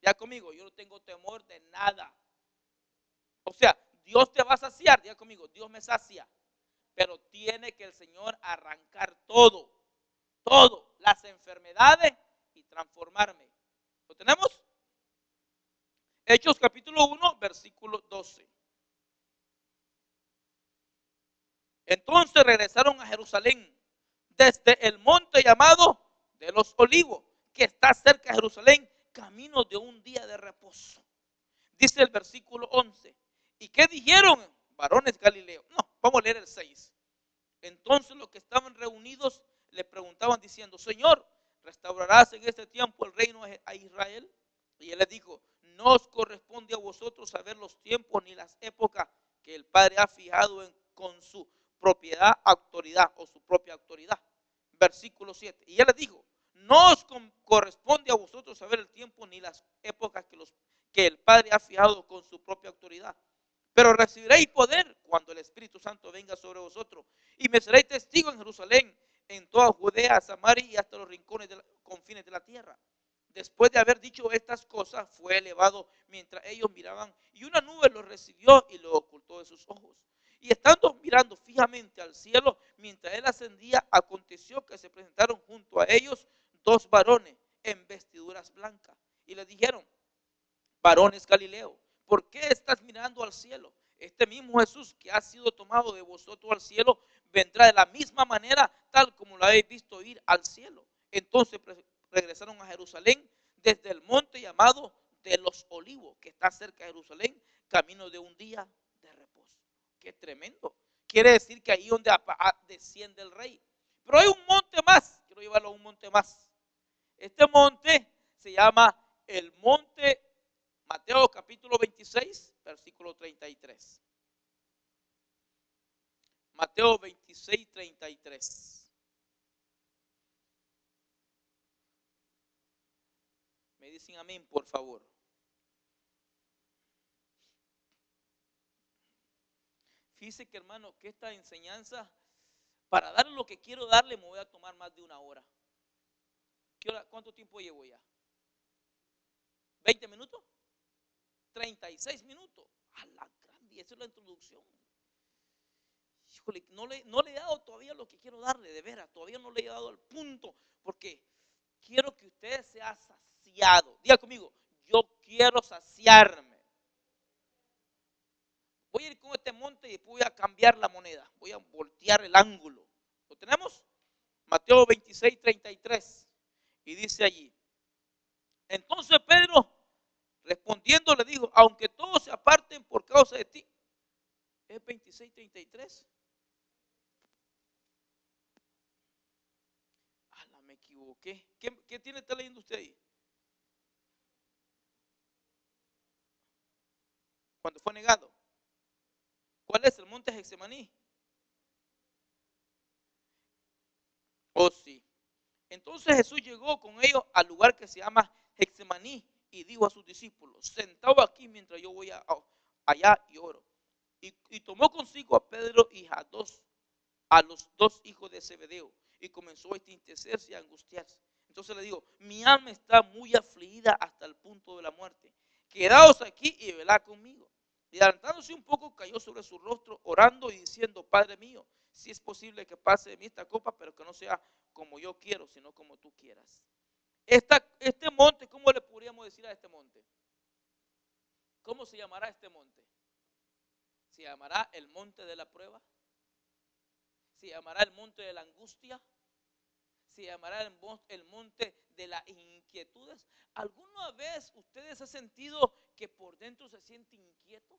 Ya conmigo, yo no tengo temor de nada. O sea, Dios te va a saciar, ya conmigo, Dios me sacia. Pero tiene que el Señor arrancar todo, las enfermedades y transformarme. ¿Lo tenemos? Hechos capítulo 1, versículo 12. Entonces regresaron a Jerusalén desde el monte llamado de los Olivos, que está cerca de Jerusalén, camino de un día de reposo. Dice el versículo 11. ¿Y qué dijeron, varones galileos? No, vamos a leer el 6. Entonces los que estaban reunidos le preguntaban diciendo, Señor, ¿restaurarás en este tiempo el reino a Israel? Y él les dijo, no os corresponde a vosotros saber los tiempos ni las épocas que el Padre ha fijado con su propiedad, autoridad o su propia autoridad. Versículo 7. Y él les dijo, no os corresponde a vosotros saber el tiempo ni las épocas que el Padre ha fijado con su propia autoridad. Pero recibiréis poder cuando el Espíritu Santo venga sobre vosotros. Y me seréis testigo en Jerusalén, en toda Judea, Samaria y hasta los rincones de los confines de la tierra. Después de haber dicho estas cosas, fue elevado mientras ellos miraban, y una nube los recibió y los ocultó de sus ojos. Y estando mirando fijamente al cielo, mientras él ascendía, aconteció que se presentaron junto a ellos dos varones en vestiduras blancas. Y le dijeron, varones Galileo, ¿por qué estás mirando al cielo? Este mismo Jesús que ha sido tomado de vosotros al cielo, vendrá de la misma manera, tal como lo habéis visto ir al cielo. Entonces regresaron a Jerusalén desde el monte llamado de los Olivos, que está cerca de Jerusalén, camino de un día de reposo. Qué tremendo. Quiere decir que ahí donde desciende el rey. Pero hay un monte más, quiero llevarlo a un monte más. Este monte se llama el monte Mateo capítulo 26, versículo 33. Mateo 26, 33. Me dicen amén, por favor. Fíjese que hermano, que esta enseñanza, para darle lo que quiero darle, me voy a tomar más de una hora. ¿Cuánto tiempo llevo ya? ¿20 minutos? 36 minutos. A la grande, esa es la introducción. Híjole, no le he dado todavía lo que quiero darle, de veras, todavía no le he dado el punto, porque quiero que usted sea saciado. Diga conmigo, yo quiero saciarme. Voy a ir con este monte y después voy a cambiar la moneda, voy a voltear el ángulo. ¿Lo tenemos? Mateo 26, 33. Y dice allí, entonces Pedro respondiendo le dijo, aunque todos se aparten por causa de ti. ¿Es 26, 33? Me equivoqué. ¿Qué tiene está leyendo usted ahí? Cuando fue negado. ¿Cuál es el monte Getsemaní? Oh, sí. Entonces Jesús llegó con ellos al lugar que se llama Getsemaní y dijo a sus discípulos, sentado aquí mientras yo voy allá y oro. Y tomó consigo a Pedro y a los dos hijos de Zebedeo y comenzó a entristecerse y a angustiarse. Entonces le digo, mi alma está muy afligida hasta el punto de la muerte. Quedaos aquí y velad conmigo. Y adelantándose un poco, cayó sobre su rostro, orando y diciendo, Padre mío, si es posible que pase de mí esta copa, pero que no sea como yo quiero, sino como tú quieras. Este monte, ¿cómo le podríamos decir a este monte? ¿Cómo se llamará este monte? ¿Se llamará el monte de la prueba? ¿Se llamará el monte de la angustia? ¿Se llamará el monte de las inquietudes? ¿Alguna vez ustedes han sentido que por dentro se siente inquieto?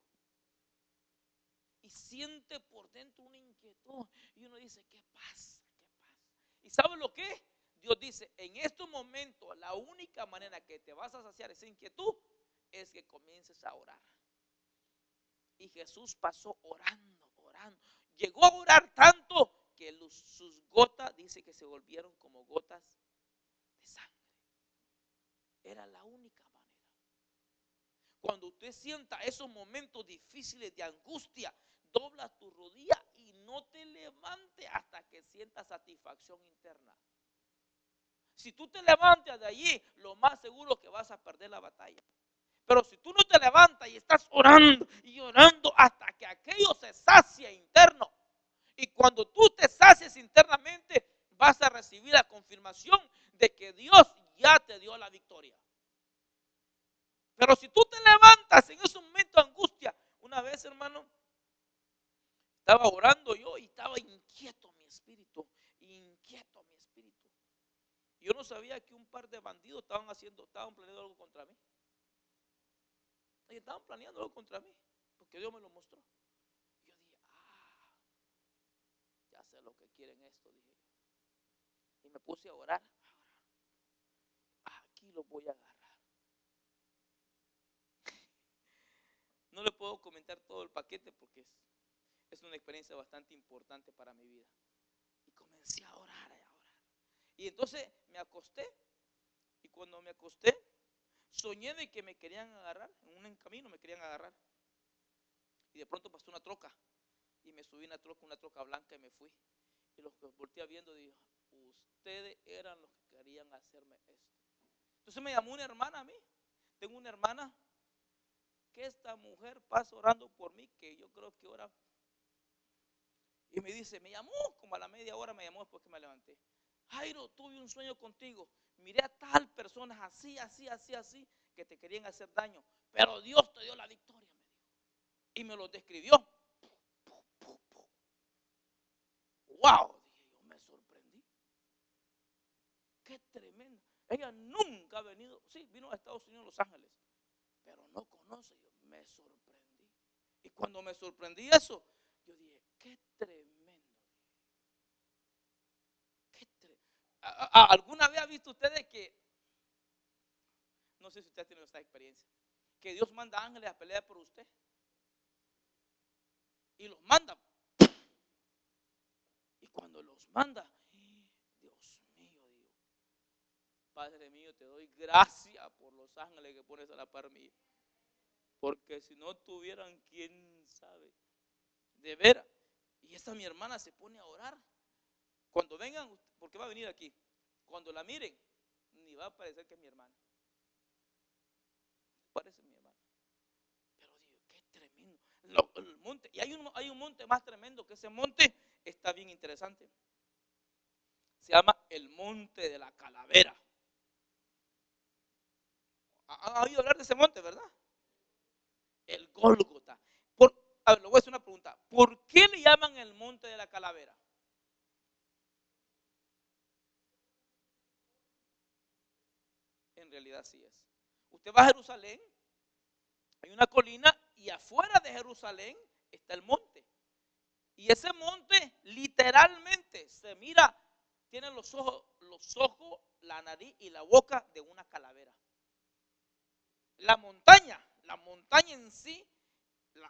Y siente por dentro una inquietud. Y uno dice, ¿qué pasa? ¿Qué pasa? ¿Y sabe lo que? Dios dice, en estos momentos la única manera que te vas a saciar esa inquietud es que comiences a orar. Y Jesús pasó orando, orando. Llegó a orar tanto que sus gotas, dice que se volvieron como gotas de sangre. Era la única manera. Cuando usted sienta esos momentos difíciles de angustia, dobla tu rodilla y no te levantes hasta que sientas satisfacción interna. Si tú te levantas de allí, lo más seguro es que vas a perder la batalla. Pero si tú no te levantas y estás orando y orando hasta que aquello se sacia interno, y cuando tú te sacies internamente, vas a recibir la confirmación de que Dios ya te dio la victoria. Pero si tú te levantas en ese momento de angustia, una vez, hermano, estaba orando yo y estaba inquieto mi espíritu, inquieto mi espíritu. Yo no sabía que un par de bandidos estaban planeando algo contra mí. Y estaban planeando algo contra mí, porque Dios me lo mostró. Yo dije, ya sé lo que quieren esto, dije yo. Y me puse a orar. Aquí lo voy a agarrar. No le puedo comentar todo el paquete porque Es una experiencia bastante importante para mi vida. Y comencé a orar, a orar. Y entonces me acosté. Y cuando me acosté, soñé de que me querían agarrar. En un camino me querían agarrar. Y de pronto pasó una troca. Y me subí una troca blanca y me fui. Y los que volteé viendo, dijo, ustedes eran los que querían hacerme esto. Entonces me llamó una hermana a mí. Tengo una hermana que esta mujer pasa orando por mí, que yo creo que ora. Y me dice, me llamó, como a la media hora me llamó después que me levanté. Jairo, tuve un sueño contigo. Miré a tal personas así, así, así, así, que te querían hacer daño. Pero Dios te dio la victoria, me dijo. Y me lo describió. ¡Wow! Dije yo, me sorprendí. ¡Qué tremendo! Ella nunca ha venido, sí, vino a Estados Unidos, Los Ángeles, pero no conoce. Yo me sorprendí. Y cuando me sorprendí eso, yo dije, qué tremendo. ¿Alguna vez ha visto ustedes que, no sé si ustedes tienen esta experiencia, que Dios manda ángeles a pelear por usted? Y los manda. Y cuando los manda, Dios mío, digo, Padre mío, te doy gracias por los ángeles que pones a la par mía. Porque si no tuvieran, quién sabe. De veras. Y esa mi hermana se pone a orar. Cuando vengan, porque va a venir aquí. Cuando la miren, ni va a parecer que es mi hermana. Parece mi hermana. Pero digo, qué tremendo. El monte. Y hay un monte más tremendo, que ese monte está bien interesante. Se llama el Monte de la Calavera. ¿Han oído hablar de ese monte, verdad? El Gólgota. A ver, le voy a hacer una pregunta. ¿Por qué le llaman el Monte de la Calavera? En realidad sí es. Usted va a Jerusalén, hay una colina y afuera de Jerusalén está el monte. Y ese monte literalmente se mira, tiene los ojos, la nariz y la boca de una calavera. La montaña en sí,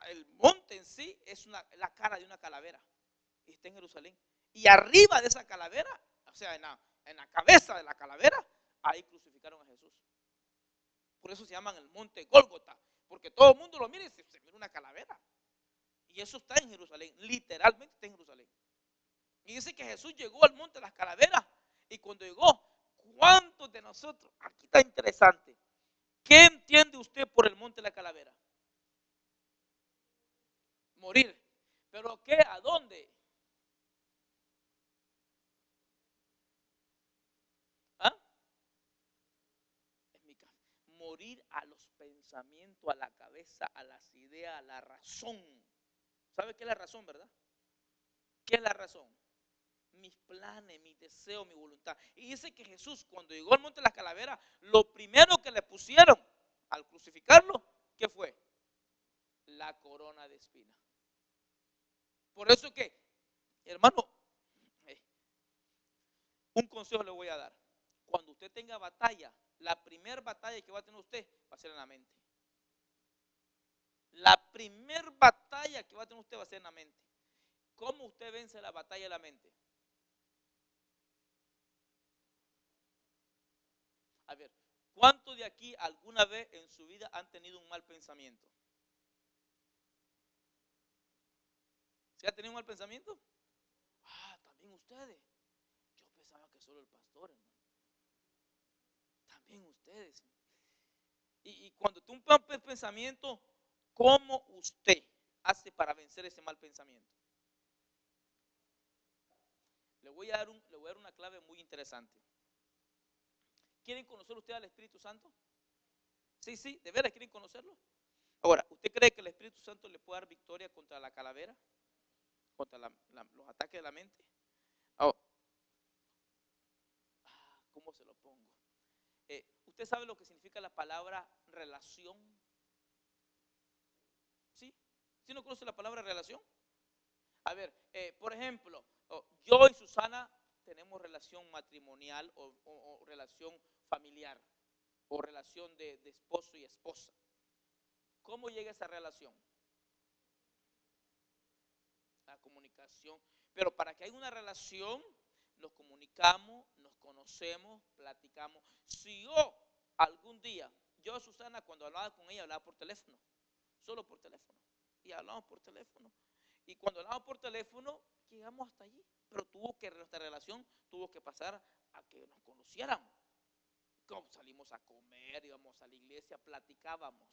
el monte en sí es la cara de una calavera. Y está en Jerusalén. Y arriba de esa calavera, o sea, en la cabeza de la calavera, ahí crucificaron a Jesús. Por eso se llaman el monte Gólgota, porque todo el mundo lo mira y se mira una calavera. Y eso está en Jerusalén, literalmente está en Jerusalén. Y dice que Jesús llegó al monte de las calaveras. Y cuando llegó, ¿cuántos de nosotros? Aquí está interesante. ¿Qué entiende usted por el monte de la calavera? Morir. ¿Pero qué? ¿A dónde? ¿Ah? En mi casa. Morir a los pensamientos, a la cabeza, a las ideas, a la razón. ¿Sabe qué es la razón, verdad? ¿Qué es la razón? Mis planes, mis deseos, mi voluntad. Y dice que Jesús, cuando llegó al monte de las calaveras, lo primero que le pusieron al crucificarlo, ¿qué fue? La corona de espinas. Por eso que, hermano, un consejo le voy a dar. Cuando usted tenga batalla, la primera batalla que va a tener usted va a ser en la mente. La primera batalla que va a tener usted va a ser en la mente. ¿Cómo usted vence la batalla de la mente? A ver, ¿cuántos de aquí alguna vez en su vida han tenido un mal pensamiento? ¿Se ha tenido un mal pensamiento? También ustedes. Yo pensaba que solo el pastor, hermano. También ustedes. Y cuando tú un mal pensamiento, ¿cómo usted hace para vencer ese mal pensamiento? Le voy a dar una clave muy interesante. ¿Quieren conocer ustedes al Espíritu Santo? Sí, sí, ¿de veras quieren conocerlo? Ahora, ¿usted cree que el Espíritu Santo le puede dar victoria contra la calavera? ¿Contra los ataques de la mente? Oh, ¿cómo se lo pongo? ¿Usted sabe lo que significa la palabra relación? ¿Sí? ¿Sí no conoce la palabra relación? A ver, por ejemplo, yo y Susana tenemos relación matrimonial o relación familiar o relación de esposo y esposa. ¿Cómo llega esa relación? comunicación. Pero para que haya una relación, nos comunicamos, nos conocemos, platicamos. Si yo algún día, yo Susana, cuando hablaba con ella, hablaba por teléfono, solo por teléfono. Y hablamos por teléfono. Y cuando hablamos por teléfono, llegamos hasta allí. Pero nuestra relación tuvo que pasar a que nos conociéramos. Como salimos a comer, íbamos a la iglesia, platicábamos.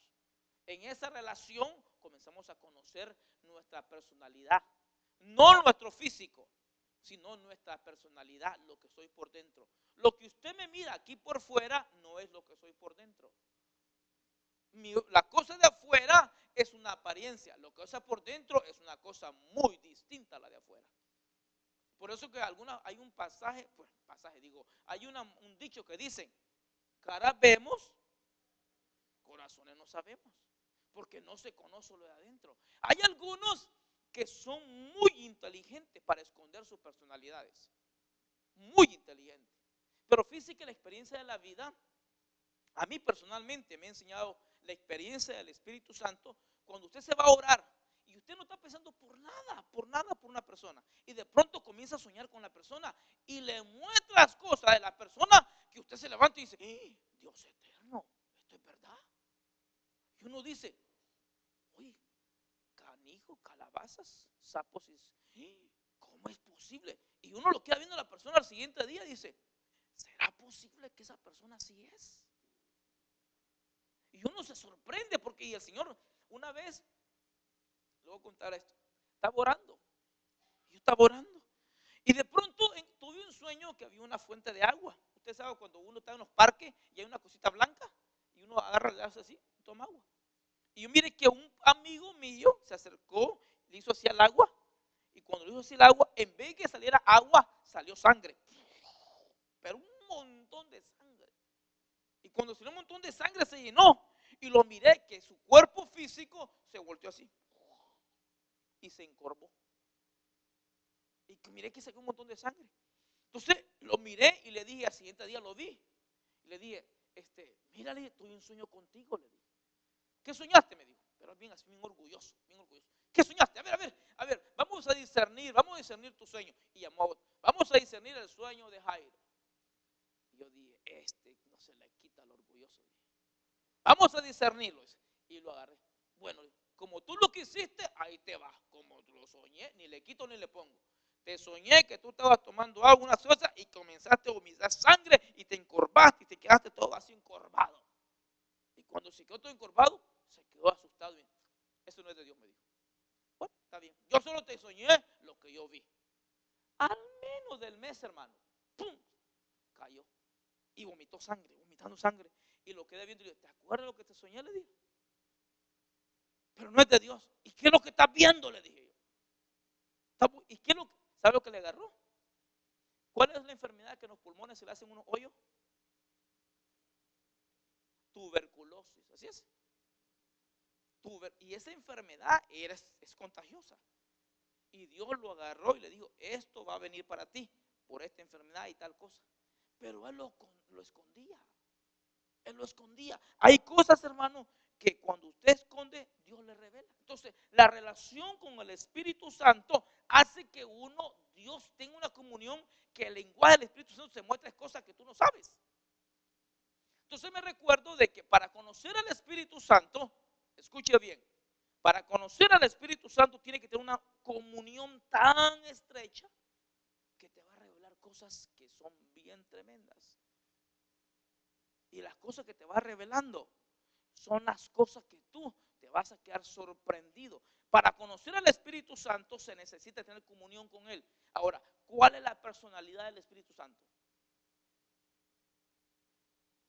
En esa relación comenzamos a conocer nuestra personalidad. No nuestro físico, sino nuestra personalidad, lo que soy por dentro. Lo que usted me mira aquí por fuera no es lo que soy por dentro. La cosa de afuera es una apariencia, lo que es por dentro es una cosa muy distinta a la de afuera. Por eso que hay un pasaje, hay un dicho que dicen, cara vemos, corazones no sabemos, porque no se conoce lo de adentro. Hay algunos que son muy inteligentes para esconder sus personalidades, muy inteligentes. Pero fíjese que la experiencia de la vida, a mí personalmente me ha enseñado la experiencia del Espíritu Santo. Cuando usted se va a orar y usted no está pensando por nada por una persona, y de pronto comienza a soñar con la persona y le muestra las cosas de la persona, que usted se levanta y dice, Dios eterno, esto es verdad. Y uno dice, oye, canijo, calabazas, sapos, ¿cómo es posible? Y uno lo queda viendo a la persona al siguiente día y dice, ¿será posible que esa persona así es? Y uno se sorprende porque el Señor, una vez, le voy a contar esto, estaba orando, yo estaba orando, y de pronto tuve un sueño que había una fuente de agua. Usted sabe cuando uno está en los parques y hay una cosita blanca, y uno agarra, le hace así, y toma agua. Y yo mire que un amigo mío se acercó, le hizo así al agua, y cuando le hizo así el agua, en vez de que saliera agua, salió sangre. Pero un montón de sangre. Y cuando salió un montón de sangre se llenó. Y lo miré que su cuerpo físico se volteó así. Y se encorvó. Y miré que sacó un montón de sangre. Entonces lo miré y le dije, al siguiente día lo vi. Y le dije, mírale, tuve un sueño contigo, le dije. ¿Qué soñaste? Me dijo. Pero bien, así bien orgulloso, bien orgulloso. ¿Qué soñaste? A ver, vamos a discernir tu sueño. Y llamó a otro. Vamos a discernir el sueño de Jairo. Y yo dije, no se le quita lo orgulloso. Vamos a discernirlo. Y lo agarré. Bueno, como tú lo quisiste, ahí te vas. Como lo soñé, ni le quito ni le pongo. Te soñé que tú estabas tomando agua, una cosa, y comenzaste a vomitar sangre y te encorvaste y te quedaste todo así encorvado. Y cuando se quedó todo encorvado, se quedó asustado. Eso no es de Dios, me dijo. Bueno, está bien. Yo solo te soñé lo que yo vi. Al menos del mes, hermano, ¡pum!, cayó. Y vomitó sangre, vomitando sangre. Y lo quedé viendo y le dije, ¿te acuerdas de lo que te soñé? Le dije. Pero no es de Dios. ¿Y qué es lo que estás viendo? Le dije yo. ¿Y qué es lo que, sabe lo que le agarró? ¿Cuál es la enfermedad que en los pulmones se le hacen unos hoyos? Tuberculosis, así es. Y esa enfermedad es contagiosa. Y Dios lo agarró y le dijo, esto va a venir para ti por esta enfermedad y tal cosa. Pero él lo escondía. Él lo escondía. Hay cosas, hermano, que cuando usted esconde, Dios le revela. Entonces, la relación con el Espíritu Santo hace que Dios tenga una comunión, que el lenguaje del Espíritu Santo se muestra cosas que tú no sabes. Entonces me recuerdo de que para conocer al Espíritu Santo, escuche bien, para conocer al Espíritu Santo tiene que tener una comunión tan estrecha que te va a revelar cosas que son bien tremendas. Y las cosas que te va revelando son las cosas que tú te vas a quedar sorprendido. Para conocer al Espíritu Santo se necesita tener comunión con Él. Ahora, ¿cuál es la personalidad del Espíritu Santo?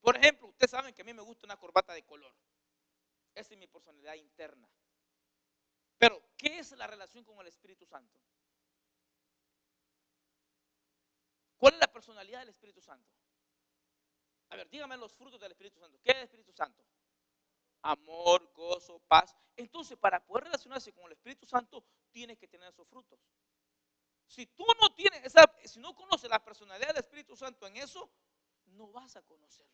Por ejemplo, ustedes saben que a mí me gusta una corbata de color. Esa es mi personalidad interna. Pero, ¿qué es la relación con el Espíritu Santo? ¿Cuál es la personalidad del Espíritu Santo? A ver, dígame los frutos del Espíritu Santo. ¿Qué es el Espíritu Santo? Amor, gozo, paz. Entonces, para poder relacionarse con el Espíritu Santo, tienes que tener esos frutos. Si tú no tienes si no conoces la personalidad del Espíritu Santo en eso, no vas a conocerlo.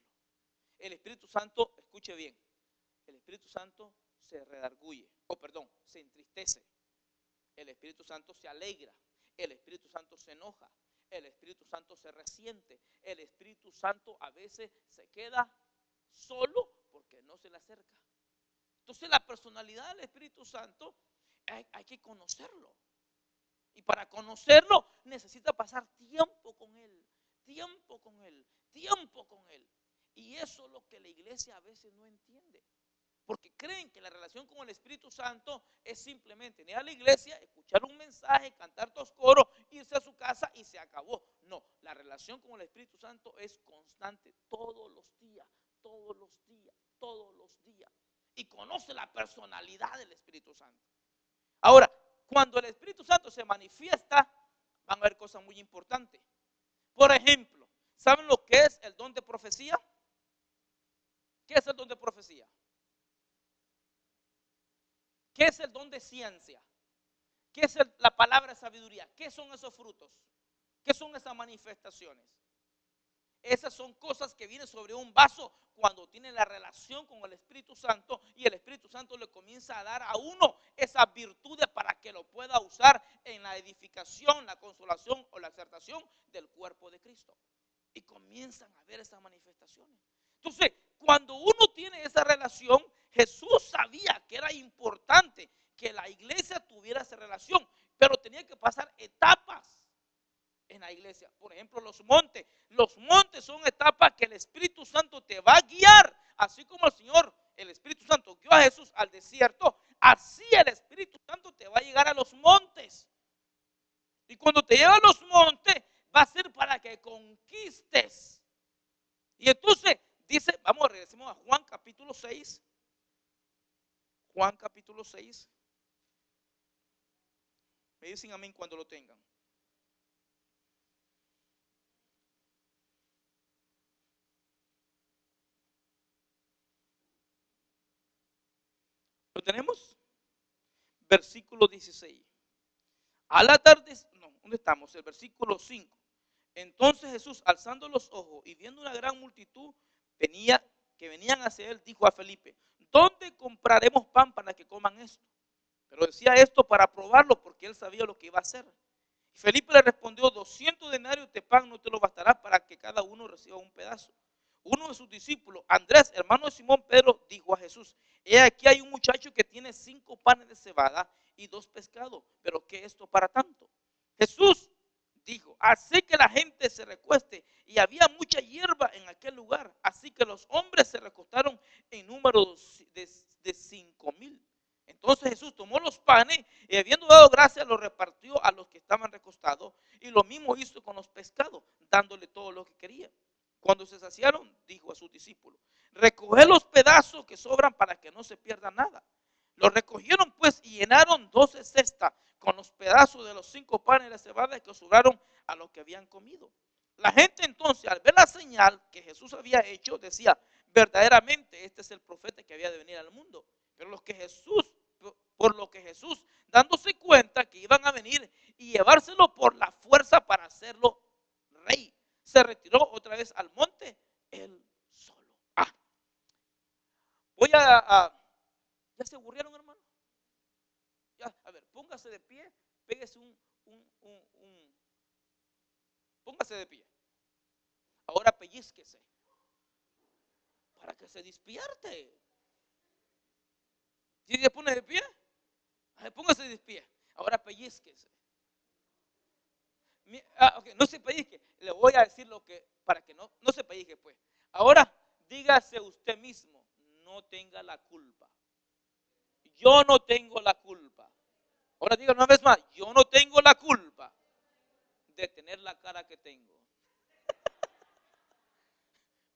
El Espíritu Santo, escuche bien, el Espíritu Santo se redarguye, se entristece. El Espíritu Santo se alegra, el Espíritu Santo se enoja, el Espíritu Santo se resiente, el Espíritu Santo a veces se queda solo porque no se le acerca. Entonces la personalidad del Espíritu Santo hay que conocerlo. Y para conocerlo necesita pasar tiempo con Él, tiempo con Él, tiempo con Él. Y eso es lo que la iglesia a veces no entiende. Porque creen que la relación con el Espíritu Santo es simplemente ir a la iglesia, escuchar un mensaje, cantar dos coros, irse a su casa y se acabó. No, la relación con el Espíritu Santo es constante todos los días, todos los días, todos los días. Y conoce la personalidad del Espíritu Santo. Ahora, cuando el Espíritu Santo se manifiesta, van a haber cosas muy importantes. Por ejemplo, ¿saben lo que es el don de profecía? ¿Qué es el don de profecía? ¿Qué es el don de ciencia? ¿Qué es la palabra de sabiduría? ¿Qué son esos frutos? ¿Qué son esas manifestaciones? Esas son cosas que vienen sobre un vaso cuando tiene la relación con el Espíritu Santo y el Espíritu Santo le comienza a dar a uno esas virtudes para que lo pueda usar en la edificación, la consolación o la exaltación del cuerpo de Cristo. Y comienzan a ver esas manifestaciones. Entonces, cuando uno tiene esa relación, Jesús sabía que era importante que la iglesia tuviera esa relación, pero tenía que pasar etapas en la iglesia. Por ejemplo, los montes. Los montes son etapas que el Espíritu Santo te va a guiar. Así como el Espíritu Santo guió a Jesús al desierto, así el Espíritu Santo te va a llegar a los montes. Y cuando te lleva a los montes, va a ser para que conquistes. Y entonces dice, vamos, regresemos a Juan capítulo 6. Juan capítulo 6. Me dicen amén cuando lo tengan. ¿Lo tenemos? Versículo 16. A la tarde, no, ¿dónde estamos? El versículo 5. Entonces Jesús, alzando los ojos y viendo una gran multitud que venían hacia él, dijo a Felipe: ¿dónde compraremos pan para que coman esto? Pero decía esto para probarlo, porque él sabía lo que iba a hacer. Y Felipe le respondió: 200 denarios de pan no te lo bastará para que cada uno reciba un pedazo. Uno de sus discípulos, Andrés, hermano de Simón Pedro, dijo a Jesús: he aquí hay un muchacho que tiene 5 panes de cebada y 2 pescados, pero ¿qué es esto para tanto? Jesús dijo: así que la gente se recueste, y había mucha hierba en aquel lugar, así que los hombres se recostaron en número de 5,000. Entonces Jesús tomó los panes y, habiendo dado gracias, los repartió a los que estaban recostados, y lo mismo hizo con los pescados, dándole todo lo que querían. Cuando se saciaron, dijo a sus discípulos: recoged los pedazos que sobran para que no se pierda nada. Los recogieron pues y llenaron 12 cestas con los pedazos de los 5 panes de cebada que sobraron a los que habían comido. La gente entonces, al ver la señal que Jesús había hecho, decía: verdaderamente este es el profeta que había de venir al mundo. Pero por lo que Jesús, dándose cuenta que iban a venir y llevárselo por la fuerza para hacerlo rey, se retiró otra vez al monte él solo. ¿Ya se aburrieron, hermano? Ya, a ver, póngase de pie, pégase póngase de pie. Ahora pellizquese para que se despierte. ¿Sí se pone de pie? Póngase de pie. Ahora pellizquese. Okay, no se pellizque. Le voy a decir lo que, para que no se pellizque, pues. Ahora dígase usted mismo: no tenga la culpa. Yo no tengo la culpa. Ahora diga una vez más: yo no tengo la culpa de tener la cara que tengo.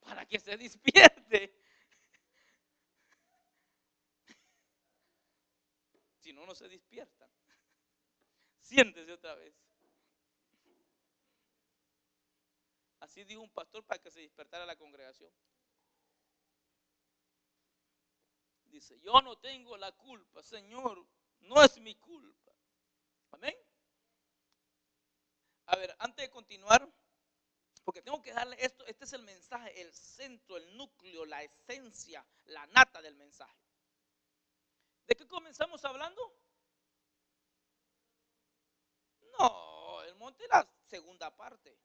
Para que se despierte. Si no, no se despiertan. Siéntese otra vez. Así dijo un pastor para que se despertara la congregación. Dice: yo no tengo la culpa, Señor, no es mi culpa. Amén. A ver, antes de continuar, porque tengo que darle esto, este es el mensaje, el centro, el núcleo, la esencia, la nata del mensaje. ¿De qué comenzamos hablando? No, el monte es la segunda parte.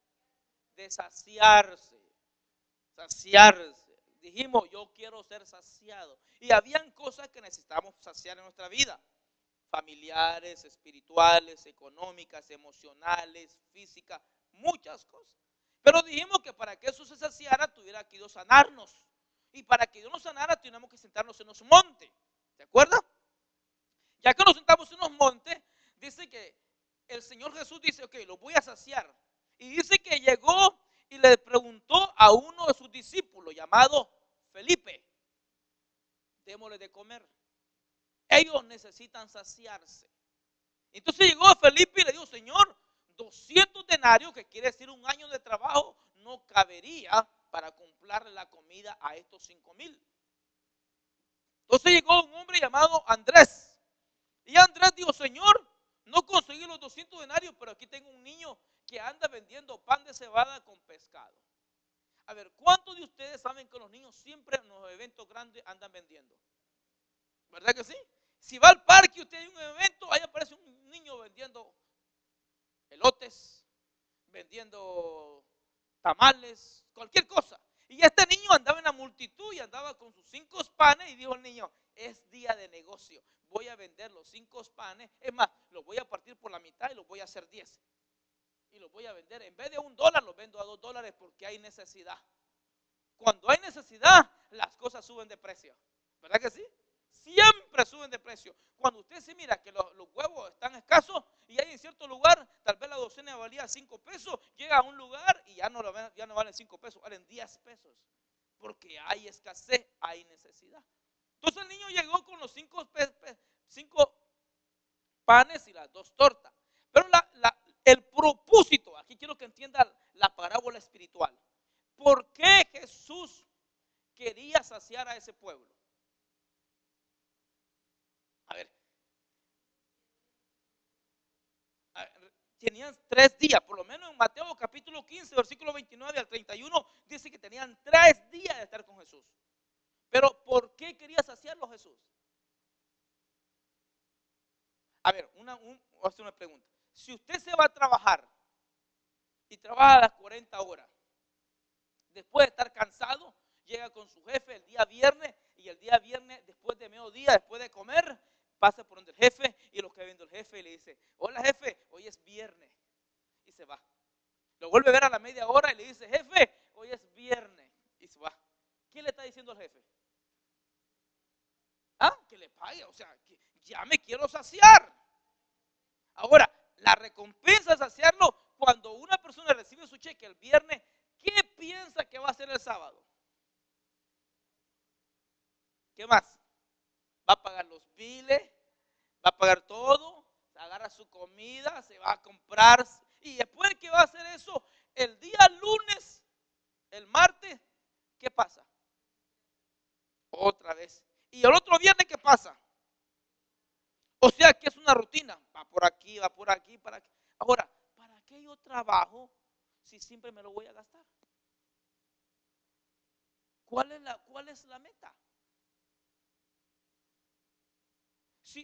De saciarse. Saciarse. Dijimos, yo quiero ser saciado. Y habían cosas que necesitábamos saciar en nuestra vida. Familiares, espirituales, económicas, emocionales, físicas, muchas cosas. Pero dijimos que para que eso se saciara, tuviera que Dios sanarnos. Y para que Dios nos sanara, teníamos que sentarnos en los montes. ¿Se acuerdan? Ya que nos sentamos en los montes, dice que el Señor Jesús dice, ok, los voy a saciar. Y dice que llegó y le preguntó a uno de sus discípulos llamado Felipe, démosle de comer. Ellos necesitan saciarse. Entonces llegó a Felipe y le dijo, Señor, 200 denarios, que quiere decir un año de trabajo, no cabería para comprarle la comida a estos 5,000. Entonces llegó un hombre llamado Andrés. Y Andrés dijo, Señor, no conseguí los 200 denarios, pero aquí tengo un niño que anda vendiendo pan de cebada con pescado. A ver, ¿cuántos de ustedes saben que los niños siempre en los eventos grandes andan vendiendo? ¿Verdad que sí? Si va al parque y usted hay un evento, ahí aparece un niño vendiendo elotes, vendiendo tamales, cualquier cosa. Y este niño andaba en la multitud y andaba con sus 5 panes y dijo el niño, es día de negocio, voy a vender los 5 panes, es más, los voy a partir por la mitad y los voy a hacer 10. Y los voy a vender, en vez de $1, los vendo a $2 porque hay necesidad. Cuando hay necesidad, las cosas suben de precio. ¿Verdad que sí? Siempre suben de precio. Cuando usted se mira que los huevos están escasos y hay en cierto lugar, tal vez la docena valía 5 pesos, llega a un lugar y ya no valen 5 pesos, valen 10 pesos. Porque hay escasez, hay necesidad. Entonces el niño llegó con los 5 panes y las 2 tortas. Pero el propósito, aquí quiero que entiendan la parábola espiritual. ¿Por qué Jesús quería saciar a ese pueblo? A ver, tenían 3 días, por lo menos en Mateo capítulo 15, versículo 29 al 31, dice que tenían 3 días de estar con Jesús. Pero ¿por qué quería saciarlo Jesús? A ver, voy a hacer una pregunta. Si usted se va a trabajar y trabaja las 40 horas, después de estar cansado, llega con su jefe el día viernes y el día viernes, después de mediodía, después de comer, pasa por donde el jefe y lo que viendo el jefe y le dice, hola jefe, hoy es viernes, y se va. Lo vuelve a ver a la media hora y le dice, jefe, hoy es viernes, y se va. ¿Qué le está diciendo el jefe? ¿Ah? Que le pague, o sea, que ya me quiero saciar. Ahora, la recompensa es saciarlo cuando una persona recibe su cheque el viernes. ¿Qué piensa que va a hacer el sábado? ¿Qué más? Va a pagar los biles, va a pagar todo, agarra su comida, se va a comprar. Y después que va a hacer eso, el día lunes, el martes, ¿qué pasa? Otra vez. Y el otro viernes, ¿qué pasa? O sea que es una rutina. Va por aquí, para aquí. Ahora, ¿para qué yo trabajo si siempre me lo voy a gastar? ¿Cuál es la meta?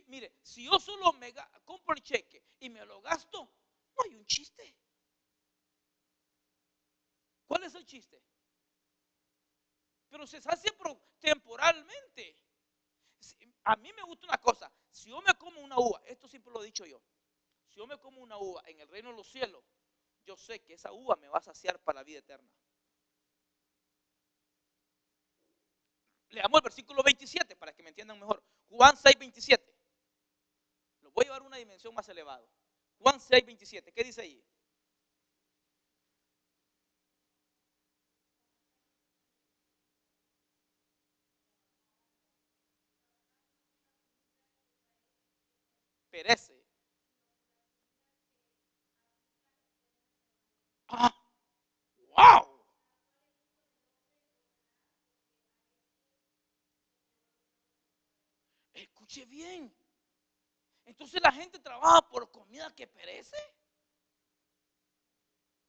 Mire, si yo solo compro el cheque y me lo gasto, no hay un chiste. ¿Cuál es el chiste? Pero se hace temporalmente. A mí me gusta una cosa, si yo me como una uva, esto siempre lo he dicho yo, si yo me como una uva en el reino de los cielos, yo sé que esa uva me va a saciar para la vida eterna. Leamos el versículo 27 para que me entiendan mejor. Juan 6:27. Lo voy a llevar a una dimensión más elevada. Juan 6:27. ¿Qué dice ahí? Perece. ¡Ah! ¡Wow! Escuche bien. Entonces la gente trabaja por comida que perece.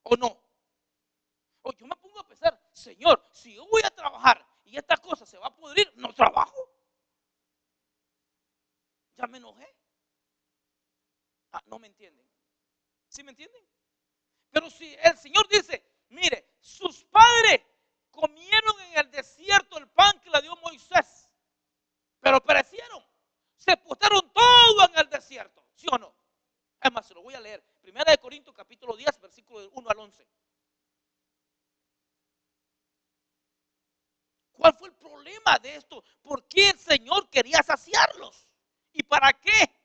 ¿O no? O yo me pongo a pensar, Señor, si yo voy a trabajar y esta cosa se va a pudrir, no trabajo. Ya me enojé. Ah, no me entienden. ¿Sí me entienden? Pero si el Señor dice, mire, sus padres comieron en el desierto el pan que le dio Moisés, pero perecieron, se postraron todo en el desierto, ¿sí o no? Es más, se lo voy a leer. Primera de Corintios capítulo 10, versículo 1 al 11. ¿Cuál fue el problema de esto? ¿Por qué el Señor quería saciarlos? ¿Y para qué?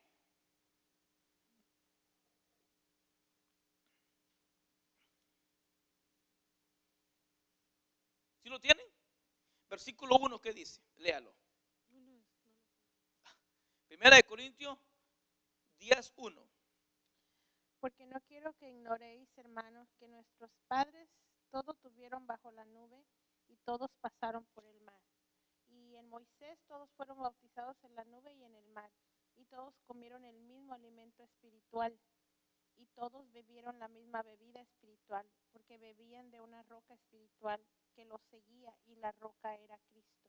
¿Sí lo tienen? Versículo 1, ¿qué dice? Léalo. Primera de Corintios 10, 1. Porque no quiero que ignoréis, hermanos, que nuestros padres todo tuvieron bajo la nube y todos pasaron por el mar. Y en Moisés todos fueron bautizados en la nube y en el mar. Y todos comieron el mismo alimento espiritual. Y todos bebieron la misma bebida espiritual, porque bebían de una roca espiritual que los seguía, y la roca era Cristo.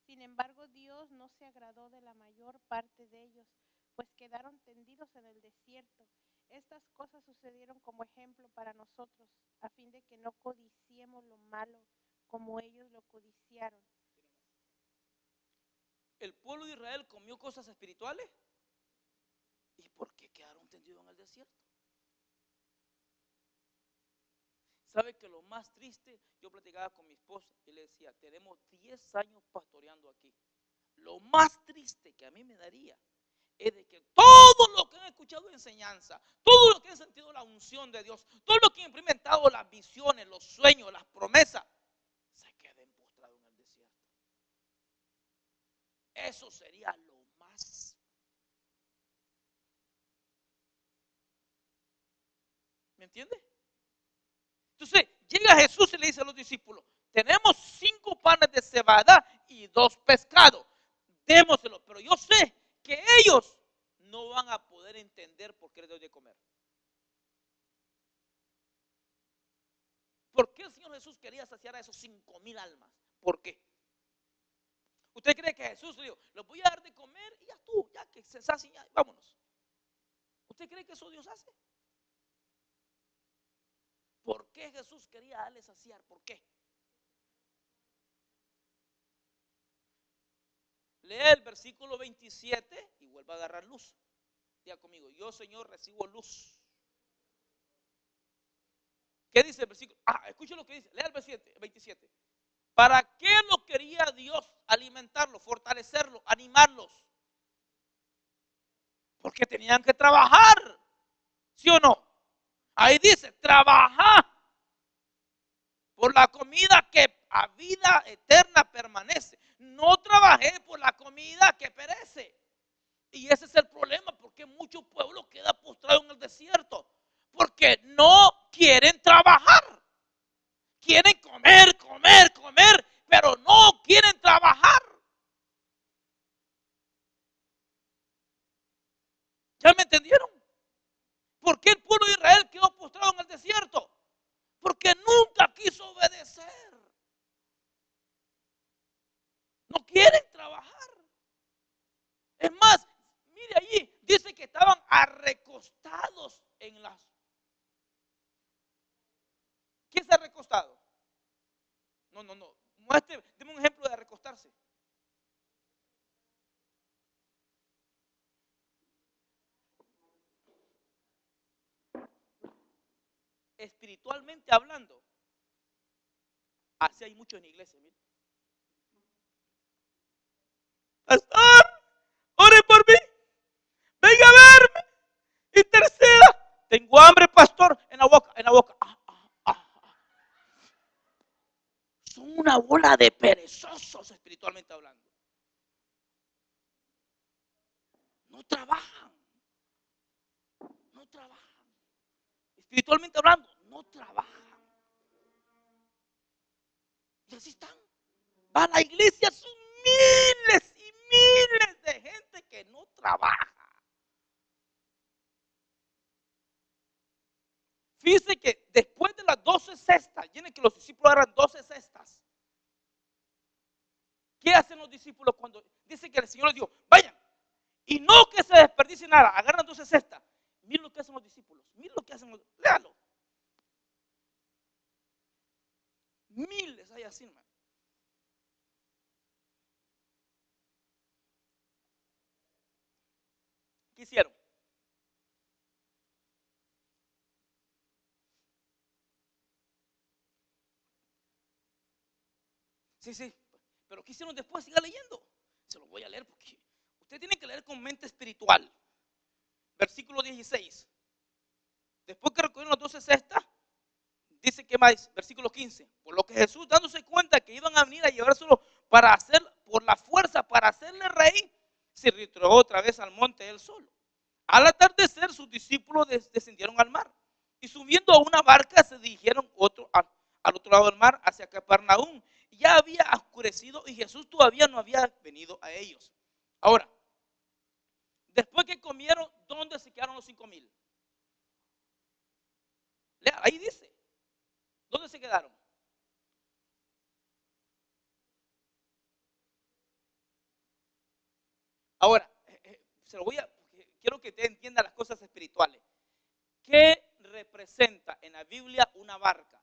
Sin embargo, Dios no se agradó de la mayor parte de ellos, pues quedaron tendidos en el desierto. Estas cosas sucedieron como ejemplo para nosotros, a fin de que no codiciemos lo malo como ellos lo codiciaron. El pueblo de Israel comió cosas espirituales. ¿Y por qué quedaron tendidos en el desierto? ¿Sabe que lo más triste? Yo platicaba con mi esposa y le decía, tenemos 10 años pastoreando aquí. Lo más triste que a mí me daría es de que todo lo que han escuchado de enseñanza, todo lo que han sentido la unción de Dios, todo lo que han implementado las visiones, los sueños, las promesas, se queden postrados en el desierto. Eso sería lo más. ¿Me entiende? Entonces llega Jesús y le dice a los discípulos, tenemos 5 panes de cebada y 2 pescados, démoselo. Pero yo sé que ellos no van a poder entender por qué les doy de comer. ¿Por qué el Señor Jesús quería saciar a esos 5,000 almas? ¿Por qué? ¿Usted cree que Jesús le dijo, los voy a dar de comer y ya tú, ya que se sacien, ya, vámonos? ¿Usted cree que eso Dios hace? ¿Por qué Jesús quería darle saciar? ¿Por qué? Lea el versículo 27 y vuelva a agarrar luz. Diga conmigo, yo Señor recibo luz. ¿Qué dice el versículo? Escuche lo que dice. Lea el 27. ¿Para qué lo quería Dios alimentarlos, fortalecerlos, animarlos? Porque tenían que trabajar. ¿Sí o no? Ahí dice, trabaja por la comida que a vida eterna permanece. No trabajé por la comida que perece. Y ese es el problema, porque muchos pueblos quedan postrados en el desierto. Porque no quieren trabajar. Quieren comer, comer, comer, pero no quieren trabajar. ¿Ya me entendieron? ¿Por qué el pueblo de Israel quedó postrado en el desierto? Porque nunca quiso obedecer. No quieren trabajar. Es más, mire allí, dice que estaban arrecostados en las. ¿Quién se ha recostado? No. Deme un ejemplo de recostarse. Espiritualmente hablando, así hay muchos en la iglesia. Mire. Pastor, ore por mí, venga a verme, interceda. Tengo hambre, pastor, en la boca, en la boca. Son una bola de perezosos espiritualmente hablando. No trabajan. No trabajan. Espiritualmente hablando, no trabajan. Y así están. Va a la iglesia, son miles y miles de gente que no trabaja. Fíjense que después de las 12 cestas, tienen que los discípulos agarran 12 cestas. ¿Qué hacen los discípulos cuando dice que el Señor les dijo, vayan? Y no que se desperdicie nada, agarran 12 cestas. Miren lo que hacen los discípulos. Miren lo que hacen los... Léalo. Miles hay así, hermano. ¿Qué hicieron? Sí, sí. Pero ¿qué hicieron después? Siga leyendo. Se lo voy a leer porque usted tiene que leer con mente espiritual. Versículo 16. Después que recogieron las 12 cestas, dice que más, versículo 15. Por lo que Jesús, dándose cuenta que iban a venir a llevárselo para hacer, por la fuerza, para hacerle rey, se retiró otra vez al monte él solo. Al atardecer, sus discípulos descendieron al mar y subiendo a una barca se dirigieron al otro lado del mar, hacia Capernaum. Ya había oscurecido y Jesús todavía no había venido a ellos. Ahora, después que comieron, ¿dónde se quedaron los 5,000? Ahí dice, ¿dónde se quedaron? Ahora, se lo voy a, quiero que te entienda las cosas espirituales. ¿Qué representa en la Biblia una barca?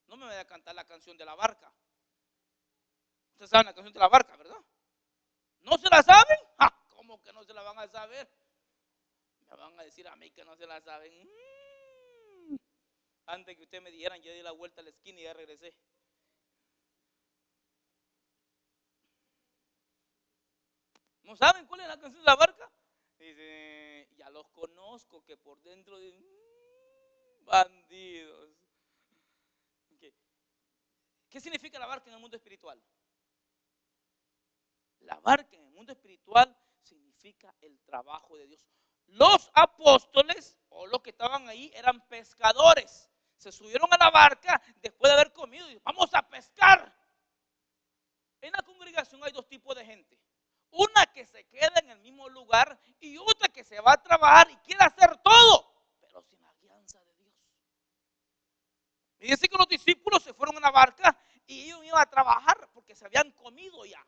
No me voy a cantar la canción de la barca. Ustedes saben la canción de la barca, ¿verdad? ¿No se la saben? ¡Ja! ¿Cómo que no se la van a saber? Me van a decir a mí que no se la saben. Antes que ustedes me dijeran, yo di la vuelta a la esquina y ya regresé. ¿No saben cuál es la canción de la barca? Dice, ya los conozco, que por dentro de bandidos. ¿Qué significa la barca en el mundo espiritual? La barca en el mundo espiritual significa el trabajo de Dios. Los apóstoles o los que estaban ahí eran pescadores. Se subieron a la barca después de haber comido y vamos a pescar. En la congregación hay dos tipos de gente. Una que se queda en el mismo lugar y otra que se va a trabajar y quiere hacer todo, pero sin la guianza de Dios. Y dice que los discípulos se fueron a la barca y ellos iban a trabajar porque se habían comido ya.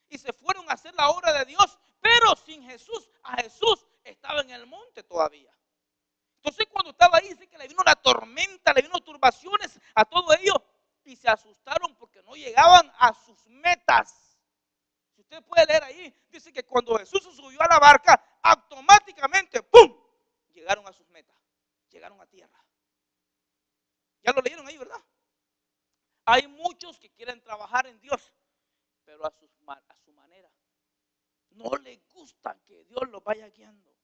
Y se fueron a hacer la obra de Dios, pero sin Jesús. A Jesús estaba en el monte todavía. Entonces cuando estaba ahí, dice que le vino la tormenta, le vino turbaciones a todo ello y se asustaron porque no llegaban a sus metas. Si usted puede leer ahí, dice que cuando Jesús se subió a la barca, automáticamente, ¡pum!, llegaron a sus metas, llegaron a tierra. Ya lo leyeron ahí, ¿verdad? Hay muchos que quieren trabajar en Dios, pero a su manera. No les gusta que Dios los vaya guiando.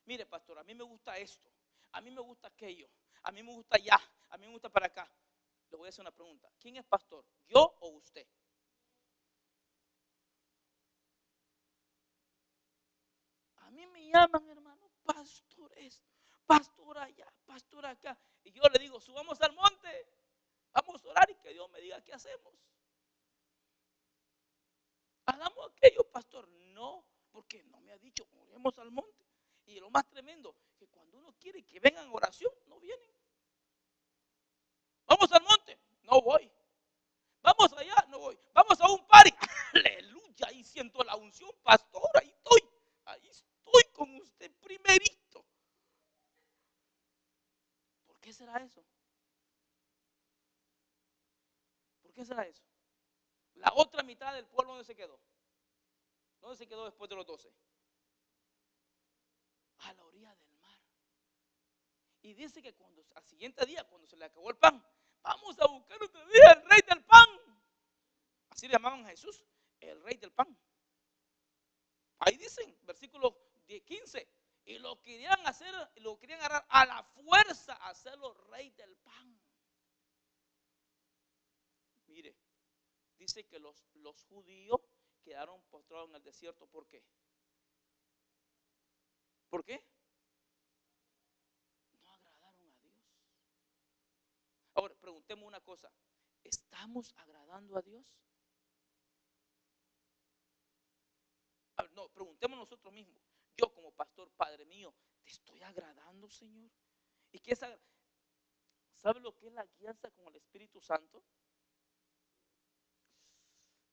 Mire, pastor, a mí me gusta esto, a mí me gusta aquello, a mí me gusta allá, a mí me gusta para acá. Le voy a hacer una pregunta. ¿Quién es pastor? ¿Yo o usted? A mí me llaman, hermano, pastor esto, pastor allá, pastor acá. Y yo le digo, subamos al monte, vamos a orar y que Dios me diga qué hacemos. Hagamos aquello, pastor. No, porque no me ha dicho, oremos al monte. Y lo más tremendo, que cuando uno quiere que vengan a oración, no vienen. Vamos al monte, no voy. Vamos allá, no voy. Vamos a un party, aleluya, ahí siento la unción, pastor, ahí estoy con usted primerito. ¿Por qué será eso? ¿Por qué será eso? La otra mitad del pueblo, ¿dónde se quedó? ¿Dónde se quedó después de los 12? A la orilla del mar. Y dice que cuando al siguiente día, cuando se le acabó el pan, vamos a buscar otra vez al rey del pan. Así le llamaban a Jesús, el rey del pan. Ahí dicen, versículo 15, y lo querían hacer, lo querían agarrar a la fuerza, hacerlo rey del pan. Mire, dice que los judíos quedaron postrados en el desierto. ¿Por qué? ¿Por qué? No agradaron a Dios. Ahora, preguntemos una cosa. ¿Estamos agradando a Dios? A ver, no, preguntemos nosotros mismos. Yo como pastor, Padre mío, ¿te estoy agradando, Señor? ¿Y qué es? ¿Sabe lo que es la guianza con el Espíritu Santo?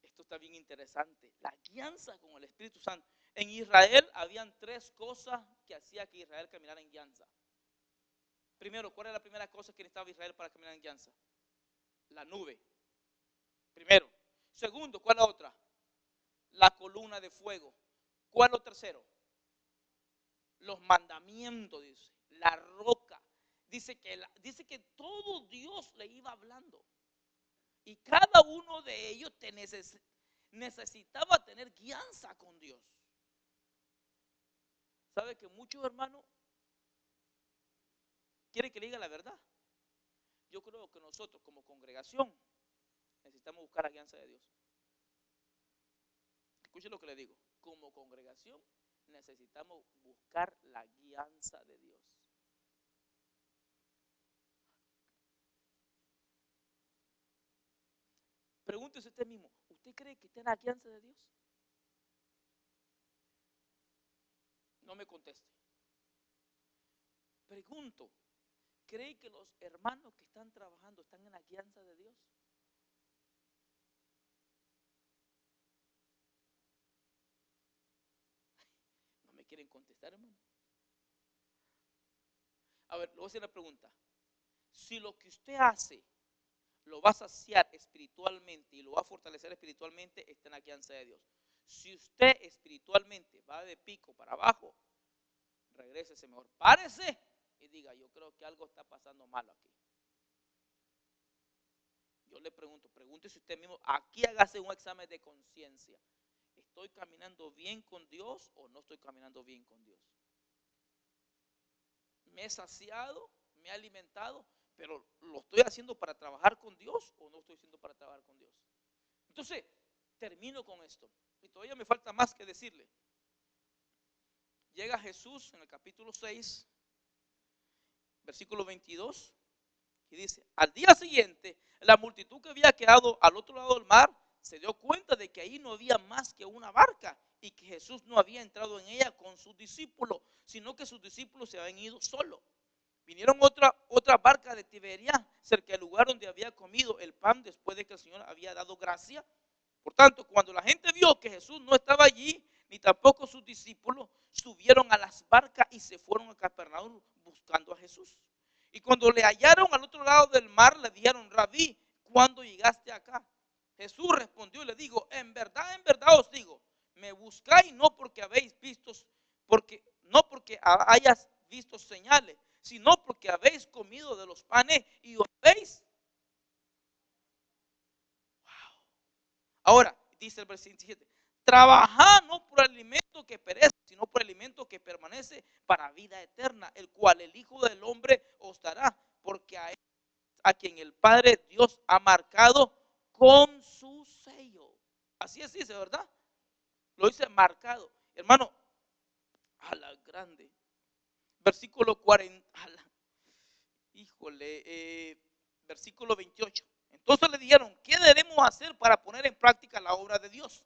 Esto está bien interesante. La guianza con el Espíritu Santo En Israel habían 3 cosas que hacía que Israel caminara en guianza. Primero, ¿cuál era la primera cosa que necesitaba Israel para caminar en guianza? La nube. Primero. Segundo, ¿cuál es la otra? La columna de fuego. ¿Cuál es lo tercero? Los mandamientos, dice. La roca. Dice que todo Dios le iba hablando. Y cada uno de ellos necesitaba tener guianza con Dios. ¿Sabe que muchos hermanos quieren que le diga la verdad? Yo creo que nosotros como congregación necesitamos buscar la guianza de Dios. Escuche lo que le digo. Como congregación necesitamos buscar la guianza de Dios. Pregúntese usted mismo, ¿usted cree que está en la guianza de Dios? No me conteste. Pregunto, ¿cree que los hermanos que están trabajando están en la guianza de Dios? No me quieren contestar, hermano. A ver, le voy a hacer la pregunta. Si lo que usted hace lo va a saciar espiritualmente y lo va a fortalecer espiritualmente, está en la guianza de Dios. Si usted espiritualmente va de pico para abajo, regrésese mejor. Párese y diga, yo creo que algo está pasando malo aquí. Yo le pregunto, pregúntese usted mismo, aquí hágase un examen de conciencia. ¿Estoy caminando bien con Dios o no estoy caminando bien con Dios? ¿Me he saciado? ¿Me he alimentado? Pero ¿lo estoy haciendo para trabajar con Dios o no estoy haciendo para trabajar con Dios? Entonces, termino con esto. Y todavía me falta más que decirle. Llega Jesús en el capítulo 6, versículo 22, y dice, al día siguiente, la multitud que había quedado al otro lado del mar se dio cuenta de que ahí no había más que una barca y que Jesús no había entrado en ella con sus discípulos, sino que sus discípulos se habían ido solos. Vinieron otra barca de Tiberia, cerca del lugar donde había comido el pan después de que el Señor había dado gracia. Por tanto, cuando la gente vio que Jesús no estaba allí, ni tampoco sus discípulos, subieron a las barcas y se fueron a Capernaum buscando a Jesús. Y cuando le hallaron al otro lado del mar, le dijeron, Rabí, ¿cuándo llegaste acá? Jesús respondió y le dijo, en verdad os digo, me buscáis no porque habéis visto, no porque hayas visto señales, sino porque habéis comido de los panes y os habéis. Wow. Ahora, dice el versículo 7, trabajad no por el alimento que perece, sino por el alimento que permanece para vida eterna, el cual el Hijo del Hombre os dará, porque a él, a quien el Padre Dios ha marcado con su sello. Así es, dice, ¿verdad? Lo dice marcado. Hermano, a la grande. Versículo 40. Versículo 28. Entonces le dijeron, ¿qué debemos hacer para poner en práctica la obra de Dios?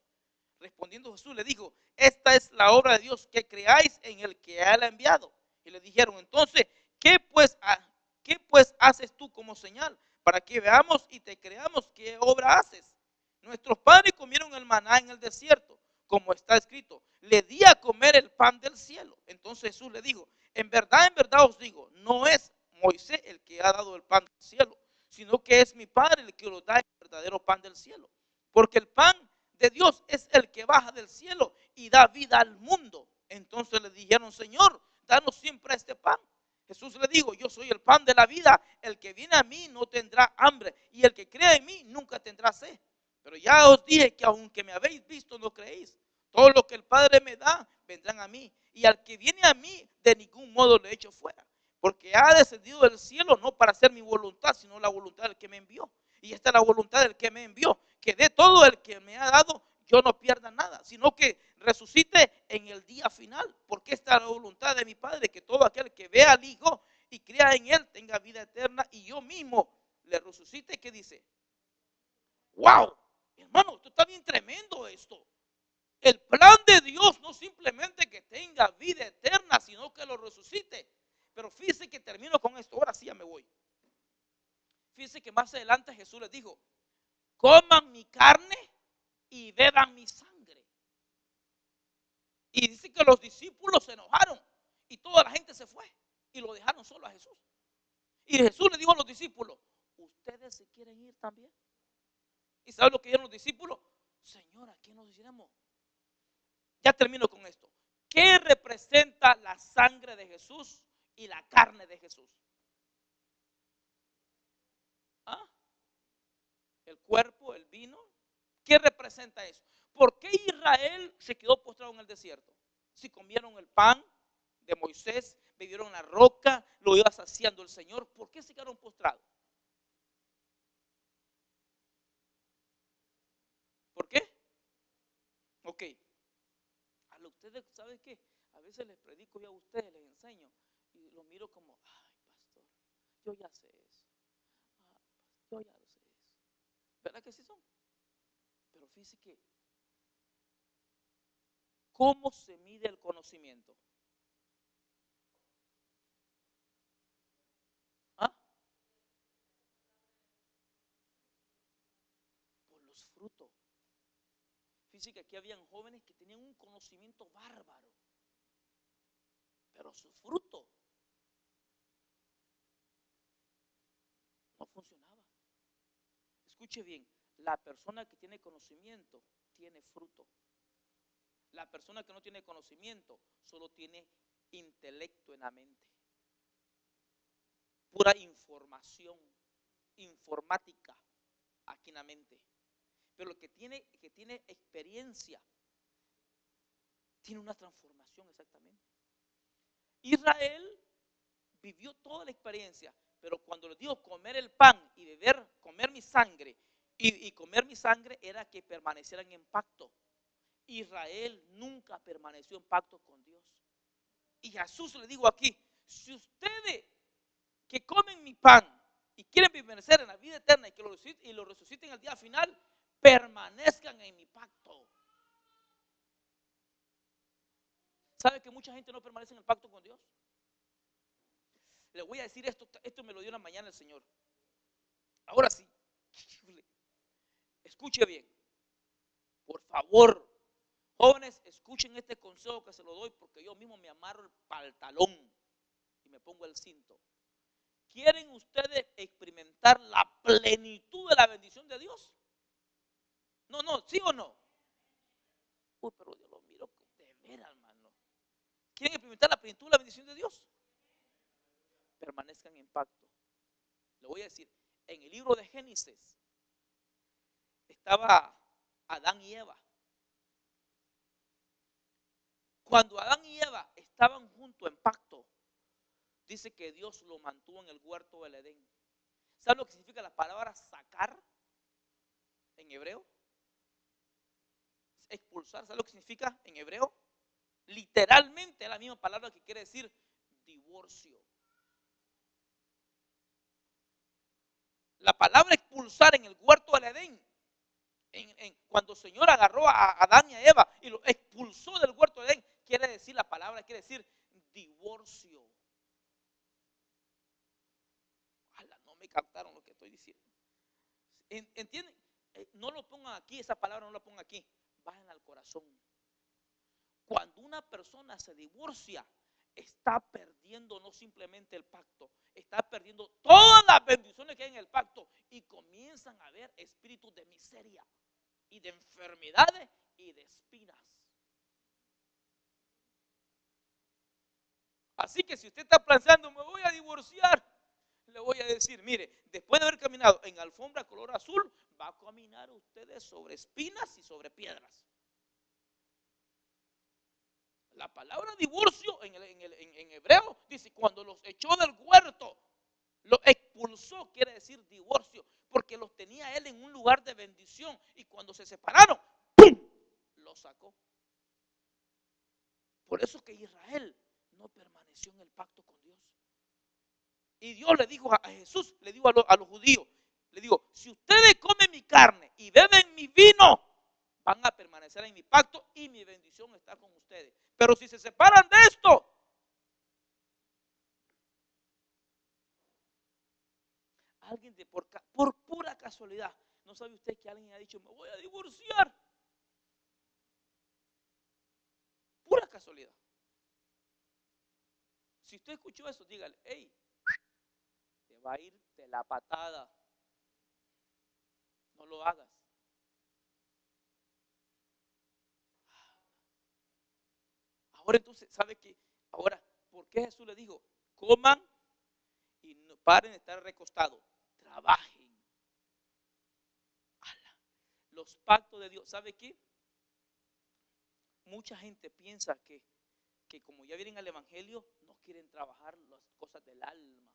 Respondiendo Jesús le dijo, esta es la obra de Dios, que creáis en el que Él ha enviado. Y le dijeron, entonces, ¿qué pues haces tú como señal? Para que veamos y te creamos qué obra haces. Nuestros padres comieron el maná en el desierto, como está escrito, le di a comer el pan del cielo. Entonces Jesús le dijo, en verdad os digo, no es Moisés el que ha dado el pan del cielo, sino que es mi Padre el que lo da el verdadero pan del cielo. Porque el pan de Dios es el que baja del cielo y da vida al mundo. Entonces le dijeron, Señor, danos siempre este pan. Jesús le dijo, yo soy el pan de la vida, el que viene a mí no tendrá hambre y el que cree en mí nunca tendrá sed. Pero ya os dije que aunque me habéis visto no creéis. Todo lo que el Padre me da vendrán a mí, y al que viene a mí de ningún modo le echo fuera, porque ha descendido del cielo no para hacer mi voluntad, sino la voluntad del que me envió. Y esta es la voluntad del que me envió, que de todo el que me ha dado yo no pierda nada, sino que resucite en el día final, porque esta es la voluntad de mi Padre, que todo aquel que vea al Hijo y crea en Él tenga vida eterna, y yo mismo le resucite. ¿Qué dice? ¡Wow! Hermano, esto está bien tremendo esto. El plan de Dios no simplemente que tenga vida eterna, sino que lo resucite. Pero fíjese que termino con esto. Ahora sí ya me voy. Fíjese que más adelante Jesús les dijo, coman mi carne y beban mi sangre. Y dice que los discípulos se enojaron y toda la gente se fue y lo dejaron solo a Jesús. Y Jesús le dijo a los discípulos, ¿ustedes se quieren ir también? ¿Y saben lo que dijeron los discípulos? Señor, ¿a quién nos iremos? Ya termino con esto. ¿Qué representa la sangre de Jesús y la carne de Jesús? ¿Ah? El cuerpo, el vino. ¿Qué representa eso? ¿Por qué Israel se quedó postrado en el desierto? Si comieron el pan de Moisés, bebieron la roca, lo iba saciando el Señor, ¿por qué se quedaron postrados? ¿Por qué? Ok. A ustedes, ¿saben qué? A veces les predico yo a ustedes, les enseño y los miro como, ay, pastor, yo ya sé eso. Yo ya lo sé eso. ¿Verdad que sí son? Pero fíjense que, ¿cómo se mide el conocimiento? ¿Ah? Por los frutos. Fíjense que aquí habían jóvenes que tenían un conocimiento bárbaro, pero su fruto no funcionaba. Escuche bien, la persona que tiene conocimiento tiene fruto. La persona que no tiene conocimiento solo tiene intelecto en la mente. Pura información, informática aquí en la mente. Pero el que tiene experiencia tiene una transformación exactamente. Israel vivió toda la experiencia, pero cuando les digo comer el pan y beber, comer mi sangre, y comer mi sangre era que permanecieran en pacto. Israel nunca permaneció en pacto con Dios. Y Jesús le digo aquí, si ustedes que comen mi pan y quieren permanecer en la vida eterna y que lo resuciten al día final, permanezcan en mi pacto. ¿Sabe que mucha gente no permanece en el pacto con Dios? Le voy a decir esto me lo dio en la mañana el Señor. Ahora sí, escuche bien. Por favor, jóvenes, escuchen este consejo que se lo doy porque yo mismo me amarro el pantalón y me pongo el cinto. ¿Quieren ustedes experimentar la plenitud de la bendición de Dios? No, ¿sí o no? Uy, pero yo lo miro de veras, hermano. ¿Quieren experimentar la plenitud de la bendición de Dios? Permanezcan en pacto. Le voy a decir, en el libro de Génesis estaba Adán y Eva. Cuando Adán y Eva estaban juntos en pacto, dice que Dios lo mantuvo en el huerto del Edén. ¿Sabe lo que significa la palabra sacar en hebreo? Expulsar, ¿sabe lo que significa en hebreo? Literalmente es la misma palabra que quiere decir divorcio. La palabra expulsar en el huerto del Edén, cuando el Señor agarró a Adán y a Eva y lo expulsó del huerto del Edén, quiere decir, la palabra quiere decir divorcio. No me captaron lo que estoy diciendo. ¿Entienden? No lo pongan aquí, esa palabra no la pongan aquí, bajen al corazón. Cuando una persona se divorcia, está perdiendo no simplemente el pacto, está perdiendo todas las bendiciones que hay en el pacto y comienzan a haber espíritus de miseria y de enfermedades y de espinas. Así que si usted está pensando, me voy a divorciar, le voy a decir, mire, después de haber caminado en alfombra color azul, va a caminar ustedes sobre espinas y sobre piedras. La palabra divorcio en hebreo dice, cuando los echó del huerto, los expulsó, quiere decir divorcio, porque los tenía él en un lugar de bendición y cuando se separaron, ¡pum!, los sacó. Por eso que Israel no permaneció en el pacto con Dios. Y Dios le dijo a Jesús, le dijo a los judíos, le digo, si ustedes comen mi carne y beben mi vino, van a permanecer en mi pacto y mi bendición está con ustedes. Pero si se separan de esto, alguien por pura casualidad, ¿no sabe usted que alguien ha dicho, me voy a divorciar? Pura casualidad. Si usted escuchó eso, dígale, hey, te va a ir de la patada. No lo hagas. Ahora entonces, ¿sabe qué? Ahora, ¿por qué Jesús le dijo? Coman y no paren de estar recostados. Trabajen. Los pactos de Dios. ¿Sabe qué? Mucha gente piensa que como ya vienen al Evangelio, no quieren trabajar las cosas del alma.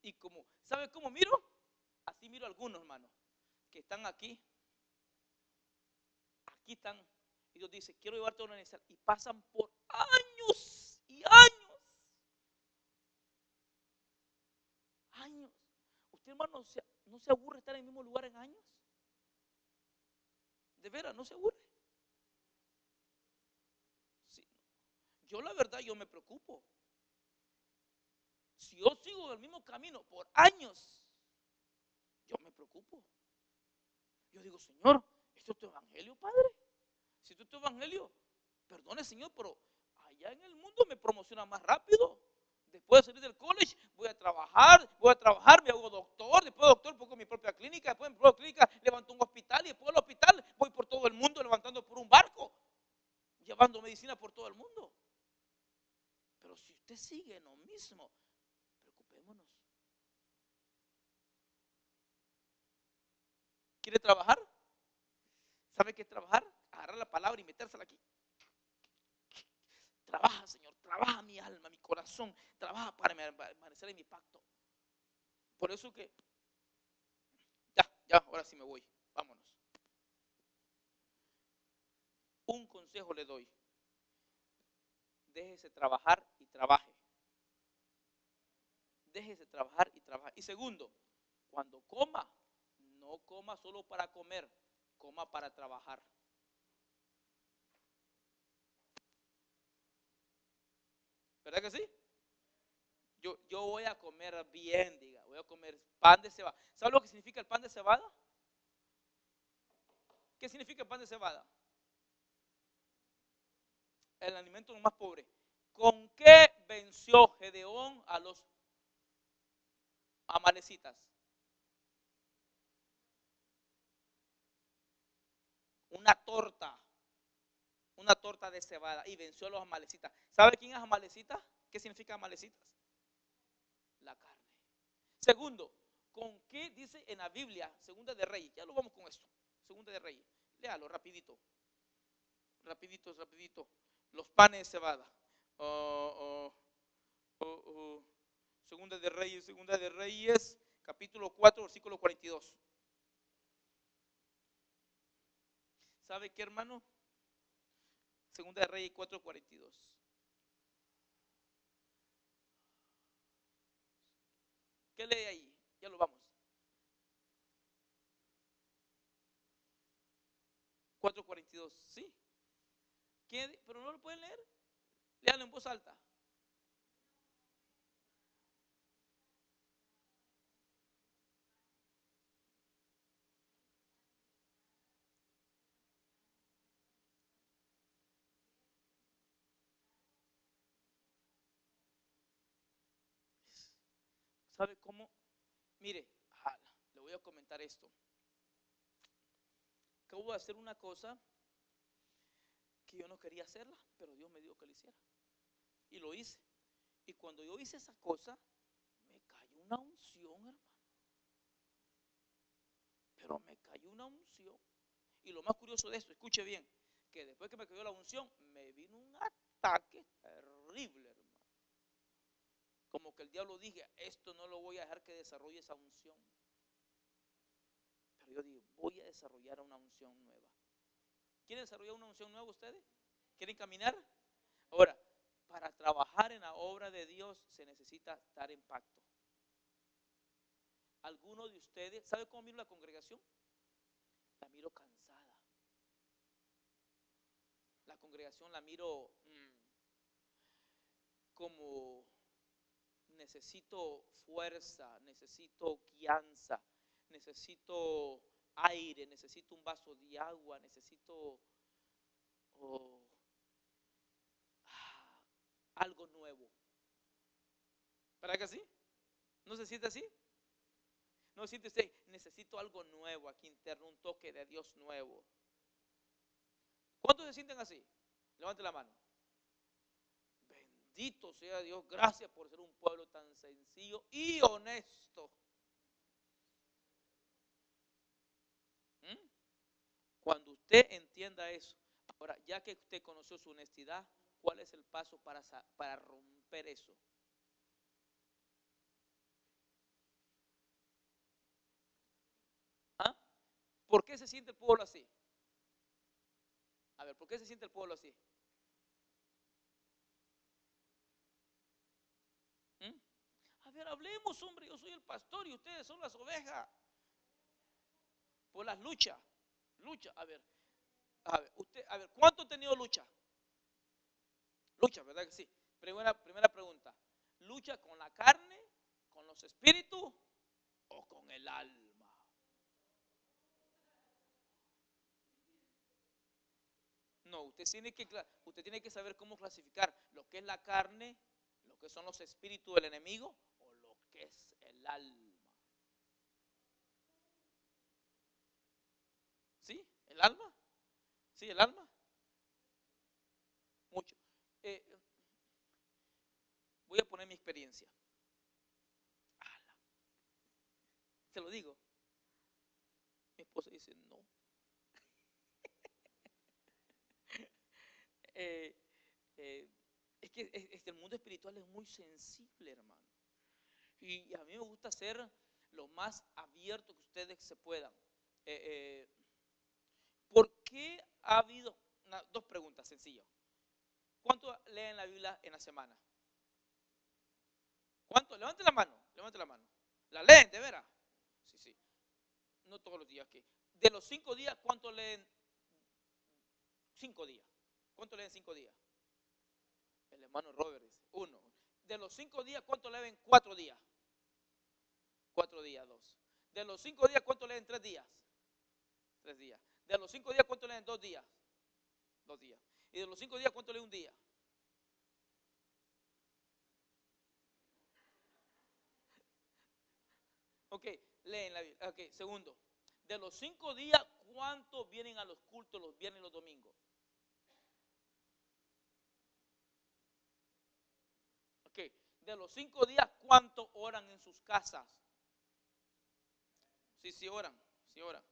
Y como, ¿sabe cómo miro? Así miro a algunos, hermanos, que están aquí. Aquí están. Y Dios dice, quiero llevarte a una universidad. Y pasan por años y años. Años. ¿Usted, hermano, no se aburre estar en el mismo lugar en años? De veras, ¿no se aburre? Sí. Yo la verdad, yo me preocupo. Si yo sigo en el mismo camino por años, yo me preocupo. Yo digo, Señor, ¿esto es tu evangelio, Padre? Si esto es tu evangelio, perdone, Señor, pero allá en el mundo me promociona más rápido. Después de salir del college, voy a trabajar, me hago doctor, después de doctor pongo mi propia clínica, después de mi propia clínica levanto un hospital y después del hospital voy por todo el mundo levantando por un barco, llevando medicina por todo el mundo. Pero si usted sigue en lo mismo, preocupémonos. ¿Quiere trabajar? ¿Sabe qué es trabajar? Agarrar la palabra y metérsela aquí. Trabaja, Señor, trabaja mi alma, mi corazón, trabaja para permanecer en mi pacto. Por eso que, ya, ahora sí me voy, vámonos. Un consejo le doy. Déjese trabajar y trabaje. Déjese trabajar y trabaje. Y segundo, cuando coma, no coma solo para comer, coma para trabajar. ¿Verdad que sí? Yo voy a comer bien, diga, voy a comer pan de cebada. ¿Sabe lo que significa el pan de cebada? ¿Qué significa el pan de cebada? El alimento más pobre. ¿Con qué venció Gedeón a los amalecitas? Una torta de cebada y venció a los amalecitas. ¿Sabe quién es amalecita? ¿Qué significa amalecitas? La carne. Segundo, ¿con qué dice en la Biblia? Segunda de Reyes, ya lo vamos con esto. Segunda de Reyes, léalo rapidito. Rapidito. Los panes de cebada. Segunda de Reyes, capítulo 4, versículo 42. ¿Sabe qué, hermano? Segunda de Reyes 4, 42. ¿Qué lee ahí? Ya lo vamos. 4:42, ¿sí? ¿Qué? ¿Pero no lo pueden leer? Léalo en voz alta. ¿Sabe cómo? Mire, le voy a comentar esto. Acabo de hacer una cosa que yo no quería hacerla, pero Dios me dijo que lo hiciera. Y lo hice. Y cuando yo hice esa cosa, me cayó una unción, hermano. Pero me cayó una unción. Y lo más curioso de esto, escuche bien, que después que me cayó la unción, me vino un ataque terrible, hermano. Como que el diablo dije, esto no lo voy a dejar que desarrolle esa unción. Pero yo digo, voy a desarrollar una unción nueva. ¿Quieren desarrollar una unción nueva ustedes? ¿Quieren caminar? Ahora, para trabajar en la obra de Dios se necesita estar en pacto. Algunos de ustedes, ¿sabe cómo miro la congregación? La miro cansada. La congregación la miro como necesito fuerza, necesito guianza, necesito aire, necesito un vaso de agua, necesito algo nuevo. ¿Verdad que sí? ¿No se siente así? ¿No se siente usted? Necesito algo nuevo aquí interno, un toque de Dios nuevo. ¿Cuántos se sienten así? Levante la mano. Bendito sea Dios, gracias por ser un pueblo tan sencillo y honesto. ¿Mm? Cuando usted entienda eso, ahora ya que usted conoció su honestidad, ¿cuál es el paso para romper eso? ¿Ah? ¿Por qué se siente el pueblo así? A ver, ¿por qué se siente el pueblo así? ¿Mm? A ver, hablemos, hombre, yo soy el pastor y ustedes son las ovejas. Por las luchas. Lucha, a ver, usted, a ver, ¿cuánto ha tenido lucha? Lucha, ¿verdad que sí? Primera pregunta. ¿Lucha con la carne, con los espíritus o con el alma? No, usted tiene que saber cómo clasificar lo que es la carne, lo que son los espíritus del enemigo o lo que es el alma. ¿Sí? ¿El alma? ¿Sí, el alma? Mucho. Eh, Voy a poner mi experiencia. Se lo digo. Mi esposa dice no. Eh, eh, es que el mundo espiritual es muy sensible, hermano. Y a mí me gusta ser lo más abierto que ustedes se puedan. Eh, eh, ¿Por qué ha habido dos preguntas sencillas? ¿Cuánto leen la Biblia en la semana? ¿Cuánto? Levante la mano, levante la mano. ¿La leen, de veras? Sí, sí. No todos los días. ¿Qué? De los 5 días, ¿cuánto leen 5 días? ¿Cuánto leen 5 días? El hermano Robert dice, 1. De los 5 días, ¿cuánto leen 4 días? 4 días, 2. De los 5 días, ¿cuánto leen 3 días? 3 días. De los 5 días, ¿cuánto leen 2 días? 2 días. Y de los 5 días, ¿cuánto leen un día? Ok, leen la Biblia. Ok, segundo. De los 5 días, ¿cuántos vienen a los cultos los viernes y los domingos? Ok, de los 5 días, ¿cuántos oran en sus casas? Sí, sí oran, sí oran.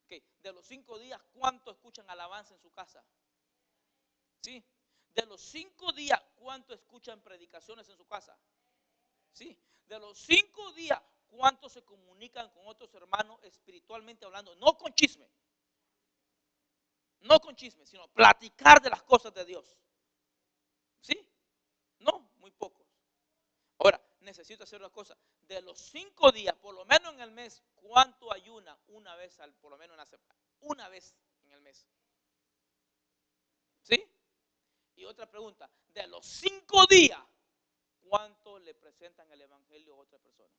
Ok, de los 5 días, ¿cuántos escuchan alabanza en su casa? Sí. De los 5 días, ¿cuántos escuchan predicaciones en su casa? Sí. De los 5 días, ¿cuántos se comunican con otros hermanos espiritualmente hablando? No con chisme. No con chisme, sino platicar de las cosas de Dios. ¿Sí? No, muy pocos. Ahora, necesito hacer una cosa. De los 5 días, por lo menos en el mes, ¿cuánto ayuna? Una vez por lo menos en la semana. Una vez en el mes. ¿Sí? Y otra pregunta. De los 5 días, ¿cuánto le presentan el evangelio a otra persona?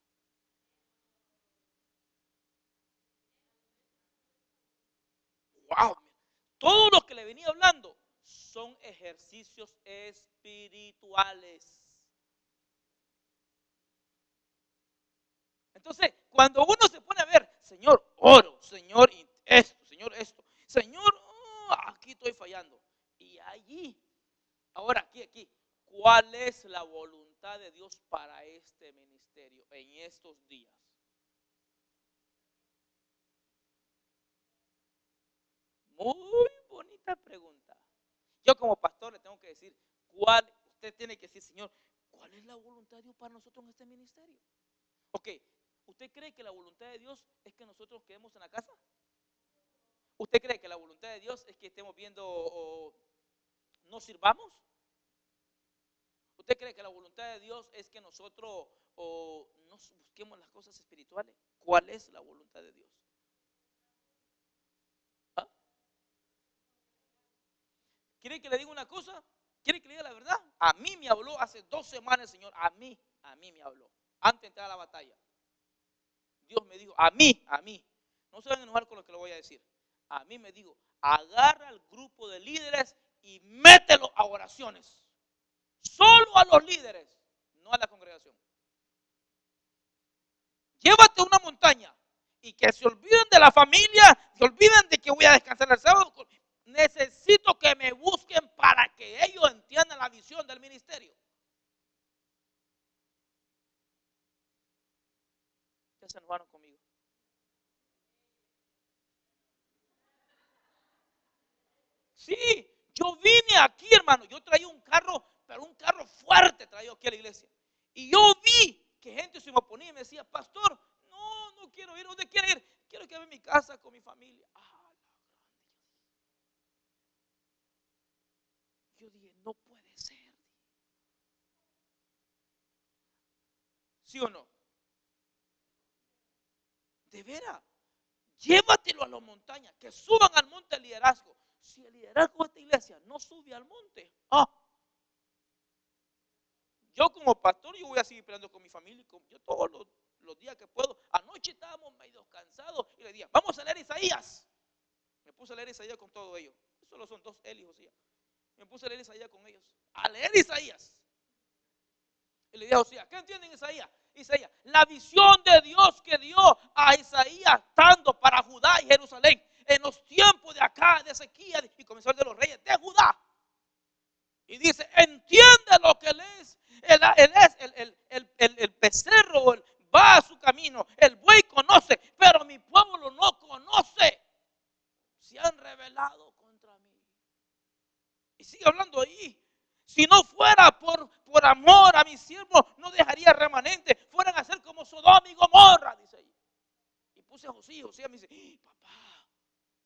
¡Wow! Todo lo que le venía hablando son ejercicios espirituales. Entonces, cuando uno se pone a ver, Señor, oro, Señor, Señor, aquí estoy fallando. Y allí, ahora aquí, ¿cuál es la voluntad de Dios para este ministerio en estos días? Muy bonita pregunta. Yo como pastor le tengo que decir, usted tiene que decir, Señor, ¿cuál es la voluntad de Dios para nosotros en este ministerio? Ok, ¿usted cree que la voluntad de Dios es que nosotros quedemos en la casa? ¿Usted cree que la voluntad de Dios es que estemos viendo o no sirvamos? ¿Usted cree que la voluntad de Dios es que nosotros o nos busquemos las cosas espirituales? ¿Cuál es la voluntad de Dios? ¿Ah? ¿Quiere que le diga una cosa? ¿Quiere que le diga la verdad? A mí me habló hace 2 semanas el Señor. A mí me habló. Antes de entrar a la batalla. Dios me dijo, a mí. No se van a enojar con lo que le voy a decir. A mí me dijo, agarra al grupo de líderes y mételo a oraciones. Solo a los líderes, no a la congregación. Llévate a una montaña y que se olviden de la familia, se olviden de que voy a descansar el sábado. Necesito que me busquen para que ellos entiendan la visión del ministerio. Ya se enojaron conmigo. Sí, yo vine aquí, hermano. Yo traía un carro, pero un carro fuerte traía aquí a la iglesia. Y yo vi que gente se me oponía y me decía, pastor, no quiero ir. ¿Dónde quiere ir? Quiero quedarme en mi casa con mi familia. Yo dije, no puede ser. ¿Sí o no? De veras, llévatelo a las montañas, que suban al monte el liderazgo. Si el liderazgo de esta iglesia no sube al monte, yo como pastor, yo voy a seguir peleando con mi familia, yo todos los días que puedo. Anoche estábamos medio cansados y le dije, vamos a leer Isaías. Me puse a leer Isaías con todos ellos. Solo son 2, él y Josías. Me puse a leer Isaías con ellos. A leer Isaías. Y le dije a Josías, ¿qué entienden Isaías? Isaías, la visión de Dios que dio a Isaías estando para Judá y Jerusalén en los tiempos de acá, de Ezequías y comenzar de los reyes de Judá. Y dice, entiende lo que él es. El becerro va a su camino, el buey conoce, pero mi pueblo no conoce. Se han rebelado contra mí. Y sigue hablando ahí. Si no fuera por amor a mis siervos, no dejaría remanente. Fueran a ser como Sodoma y Gomorra, dice ahí. Y puse a Josías me dice, papá,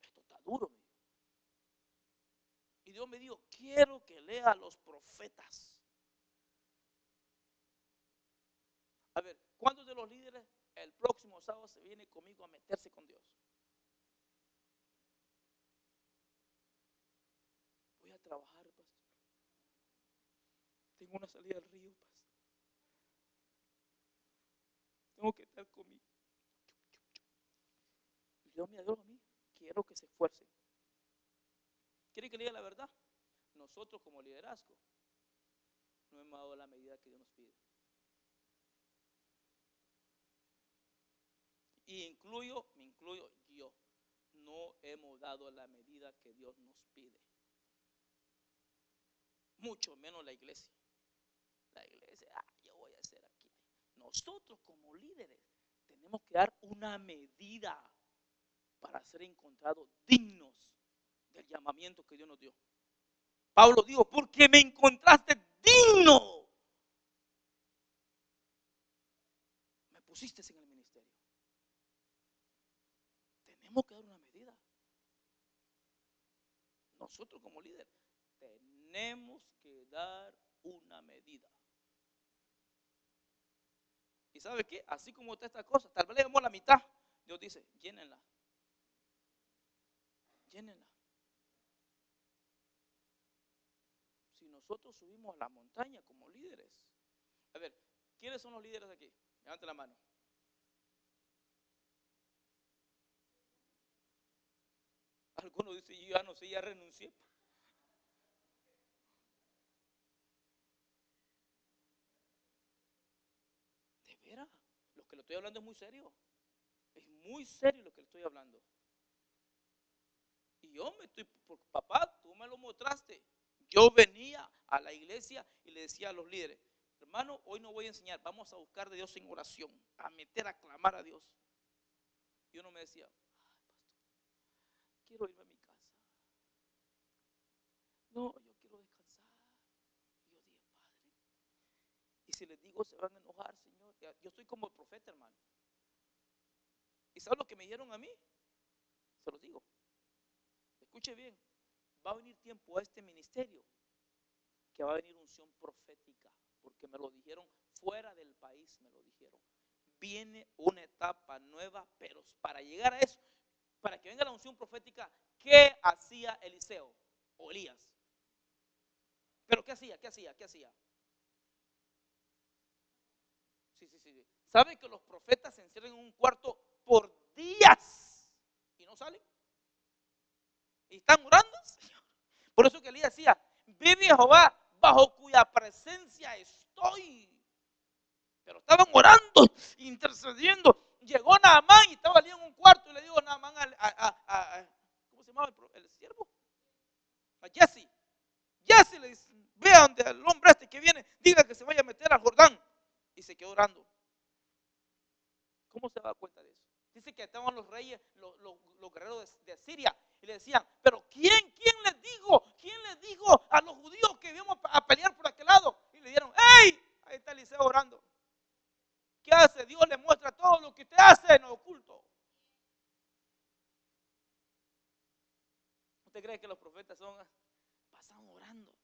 esto está duro. Y Dios me dijo, quiero que lea a los profetas. A ver, ¿cuántos de los líderes el próximo sábado se viene conmigo a meterse con Dios? Voy a trabajar, pastor. Tengo una salida al río, pastor. Tengo que estar conmigo. Y Dios me ayuda a mí. Quiero que se esfuercen. ¿Quieren que le diga la verdad? Nosotros como liderazgo no hemos dado la medida que Dios nos pide. Y me incluyo yo. No hemos dado la medida que Dios nos pide. Mucho menos la iglesia. La iglesia, yo voy a hacer aquí. Nosotros como líderes tenemos que dar una medida para ser encontrados dignos del llamamiento que Dios nos dio. Pablo dijo, porque me encontraste digno, me pusiste en el ministerio. Tenemos que dar una medida. Nosotros como líderes tenemos que dar una medida. ¿Y sabe qué? Así como está esta cosa, tal vez le demos la mitad. Dios dice, llénenla. Llénenla. Si nosotros subimos a la montaña como líderes. A ver, ¿quiénes son los líderes aquí? Levanten la mano. Algunos dicen, yo ya no sé, ya renuncié. De veras, lo que le estoy hablando es muy serio. Es muy serio lo que le estoy hablando. Y yo me estoy, porque papá, tú me lo mostraste. Yo venía a la iglesia y le decía a los líderes, hermano, hoy no voy a enseñar, vamos a buscar de Dios en oración, a meter, a clamar a Dios. Y uno me decía, quiero irme a mi casa. No, yo quiero descansar. Y yo dije, Padre, y si les digo se van a enojar, Señor. Yo estoy como el profeta, hermano. ¿Y saben lo que me dijeron a mí? Se los digo. Escuche bien, va a venir tiempo a este ministerio que va a venir unción profética, porque me lo dijeron fuera del país, me lo dijeron. Viene una etapa nueva, pero para llegar a eso, para que venga la unción profética, ¿qué hacía Eliseo o Elías? ¿Pero qué hacía? Sí. ¿Sabe que los profetas se encierran en un cuarto por días y no salen? ¿Y están orando? Por eso que Elías decía, vive Jehová bajo cuya cuya presencia estoy. Pero estaban orando, intercediendo. Llegó Naamán y estaba allí en un cuarto y le digo a Naamán, ¿cómo se llamaba el siervo? A Jesse. Jesse le dice, vea donde el hombre este que viene, diga que se vaya a meter al Jordán. Y se quedó orando. ¿Cómo se da cuenta de eso? Dice que estaban los reyes, los guerreros de Siria, y le decían, pero ¿quién les dijo a los judíos que íbamos a pelear por aquel lado? Y le dijeron, ¡hey! Ahí está Eliseo orando. ¿Qué hace? Dios le muestra todo lo que usted hace en lo oculto. ¿Usted cree que los profetas pasan orando?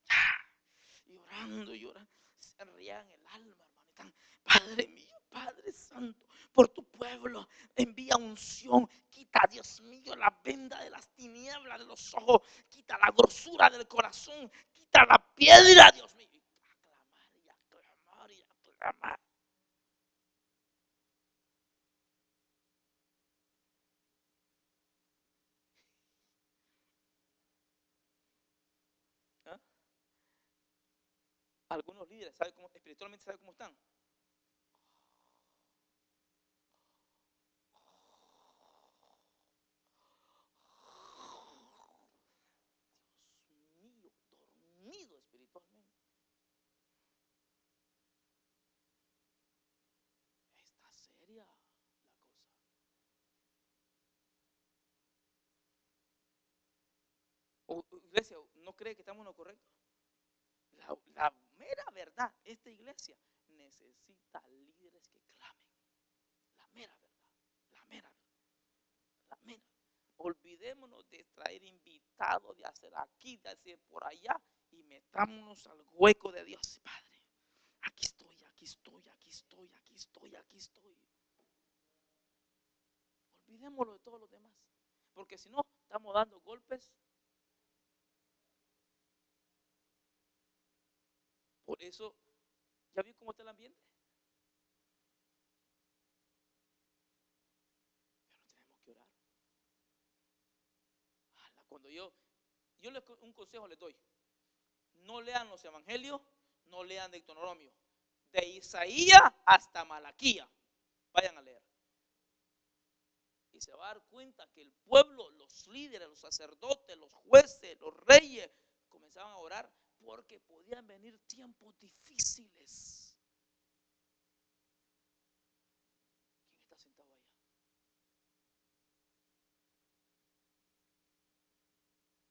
Y orando y orando. Se rían el alma, hermano. Están, Padre mío, Padre Santo, por tu pueblo, envía unción. Quita, Dios mío, la venda de las tinieblas de los ojos. Quita la grosura del corazón. Quita la piedra, Dios mío. Y aclamar y aclamar y aclamar. ¿Ah? Algunos líderes, espiritualmente, ¿saben cómo están? Dios mío, dormido espiritualmente. Está seria la cosa. Iglesia, ¿no cree que estamos en lo correcto? La mera verdad, esta iglesia necesita líderes que clamen. La mera verdad, la mera verdad, la mera. Olvidémonos de traer invitados, de hacer aquí, de hacer por allá, y metámonos al hueco de Dios. Padre, aquí estoy, aquí estoy, aquí estoy, aquí estoy, aquí estoy. Olvidémonos de todos los demás, porque si no, estamos dando golpes. Por eso, ¿ya vio cómo está el ambiente? Pero tenemos que orar. Cuando un consejo les doy: no lean los evangelios, no lean Deuteronomio, de Isaías hasta Malaquía, vayan a leer. Y se va a dar cuenta que el pueblo, los líderes, los sacerdotes, los jueces, los reyes, comenzaban a orar porque podían venir tiempos difíciles. ¿Quién está sentado allá?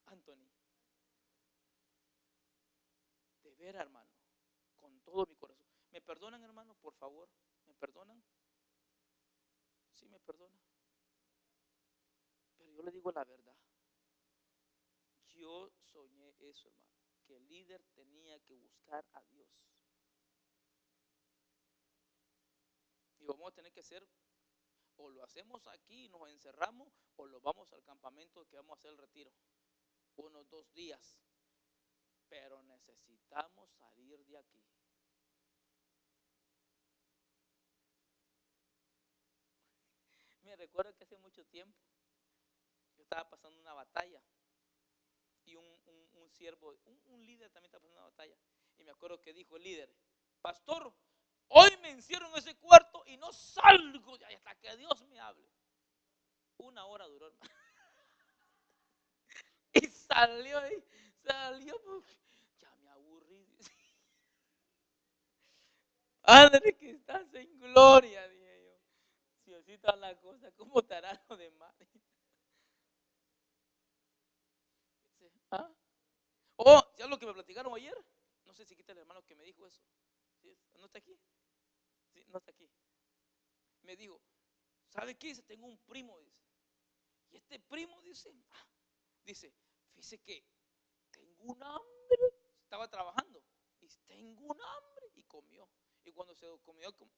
Anthony. De veras, hermano, con todo mi corazón. ¿Me perdonan, hermano, por favor? ¿Me perdonan? Sí, me perdonan. Pero yo le digo la verdad. Yo soñé eso, hermano, que el líder tenía que buscar a Dios. Y vamos a tener que hacer, o lo hacemos aquí y nos encerramos, o lo vamos al campamento que vamos a hacer el retiro. Unos 2 días. Pero necesitamos salir de aquí. Me recuerdo que hace mucho tiempo yo estaba pasando una batalla y un siervo, un líder también estaba pasando una batalla. Y me acuerdo que dijo el líder: pastor, hoy me encierro en ese cuarto y no salgo de ahí hasta que Dios me hable. 1 hora duró, hermano. Y salió ahí, ya me aburrí. Padre que estás en gloria, dije yo. Si así está la cosa, ¿cómo estará lo demás? ¿Ah? Oh, ¿ya lo que me platicaron ayer? No sé si quita el hermano que me dijo eso. ¿Sí? ¿No está aquí? Sí, no está aquí. Me dijo, ¿sabe qué? Dice, tengo un primo, dice. Y este primo dice, fíjese que tengo un hambre. Estaba trabajando y tengo un hambre, y comió. Y cuando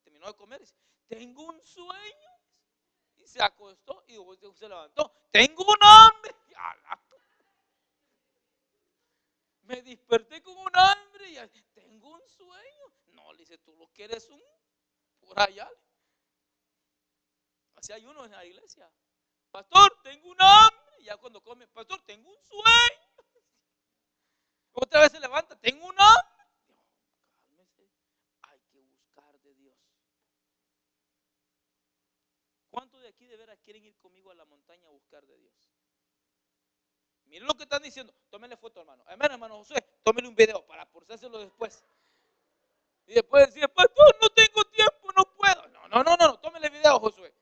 terminó de comer, dice, tengo un sueño. Y se acostó y se levantó. Tengo un hambre. Me desperté con un hambre y tengo un sueño. No, le dice, tú lo quieres por allá. Así hay uno en la iglesia. Pastor, tengo un hambre. Y ya cuando come, pastor, tengo un sueño. Otra vez se levanta, tengo un hambre. quieren ir conmigo a la montaña a buscar de Dios? Miren lo que están diciendo. Tómenle foto, hermano. Hermano Josué, tómenle un video para ponérselo después. Y después decir, pastor, no tengo tiempo, no puedo. No, tómenle video, Josué.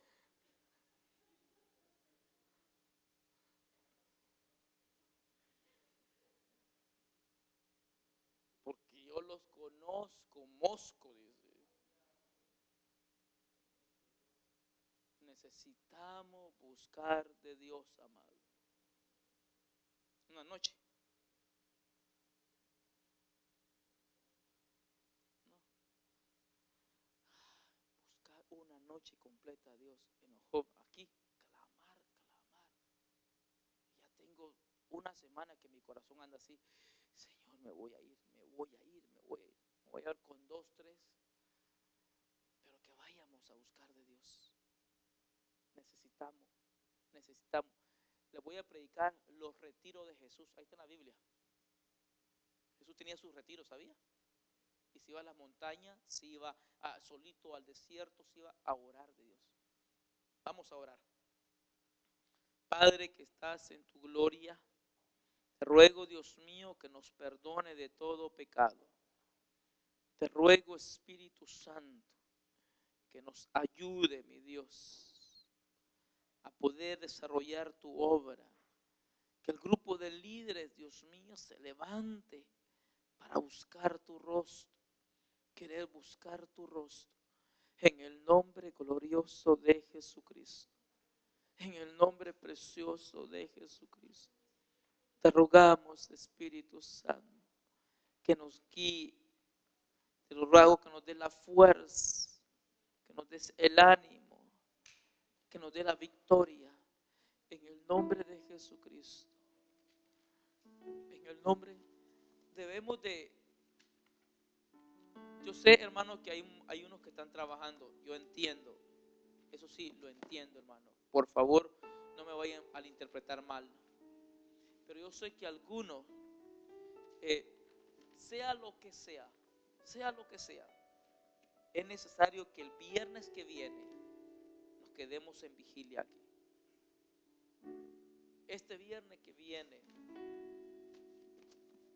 Porque yo los conozco, mosco, dice. Necesitamos buscar de Dios, amado. Una noche. No. Buscar una noche completa a Dios. Enojó aquí, clamar. Ya tengo una semana que mi corazón anda así. Señor, me voy a ir. Me voy a ir con 2, 3. Pero que vayamos a buscar de Dios. Necesitamos. Les voy a predicar los retiros de Jesús. Ahí está en la Biblia. Jesús tenía sus retiros, ¿sabía? Y se iba a las montañas, se iba solito al desierto, se iba a orar de Dios. Vamos a orar. Padre que estás en tu gloria, te ruego, Dios mío, que nos perdone de todo pecado. Te ruego, Espíritu Santo, que nos ayude, mi Dios, a poder desarrollar tu obra. Que el grupo de líderes, Dios mío, se levante para buscar tu rostro. Querer buscar tu rostro. En el nombre glorioso de Jesucristo. En el nombre precioso de Jesucristo. Te rogamos, Espíritu Santo, que nos guíe. Te lo ruego que nos dé la fuerza, que nos des el ánimo, que nos dé la victoria. En el nombre de Jesucristo. En el nombre, debemos de... Yo sé, hermano, que hay unos que están trabajando. Yo entiendo. Eso sí, lo entiendo, hermano. Por favor, no me vayan a interpretar mal. Pero yo sé que algunos, sea lo que sea, es necesario que el viernes que viene nos quedemos en vigilia aquí. Este viernes que viene,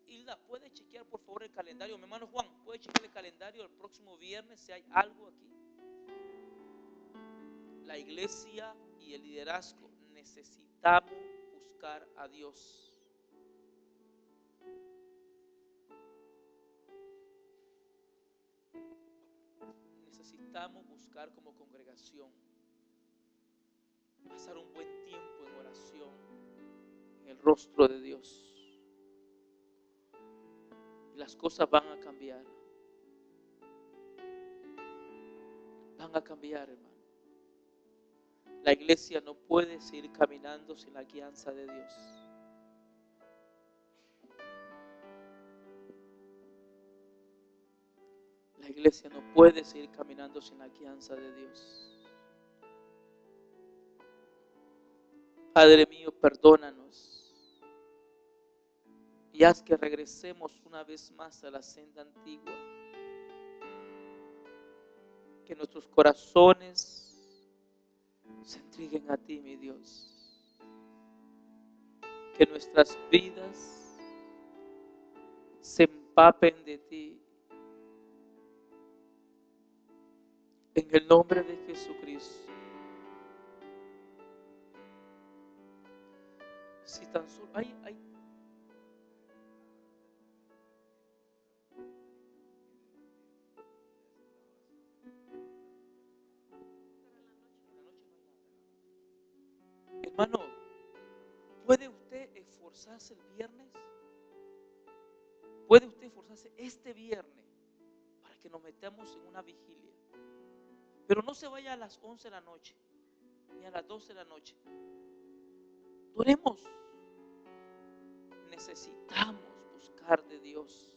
Hilda, ¿puede chequear por favor el calendario? Mi hermano Juan, ¿puede chequear el calendario el próximo viernes si hay algo aquí? La iglesia y el liderazgo necesitamos buscar a Dios. Necesitamos buscar como congregación, pasar un buen tiempo en oración, en el rostro de Dios. Y las cosas van a cambiar. Van a cambiar, hermano. La iglesia no puede seguir caminando sin la guianza de Dios. La iglesia no puede seguir caminando sin la guianza de Dios. Padre mío, perdónanos y haz que regresemos una vez más a la senda antigua. Que nuestros corazones se entreguen a ti, mi Dios. Que nuestras vidas se empapen de ti. En el nombre de Jesucristo. Si tan solo hay hermano, ¿puede usted esforzarse el viernes? ¿Puede usted esforzarse este viernes para que nos metamos en una vigilia? Pero no se vaya a las 11 de la noche, ni a las 12 de la noche. Oremos. Necesitamos buscar de Dios.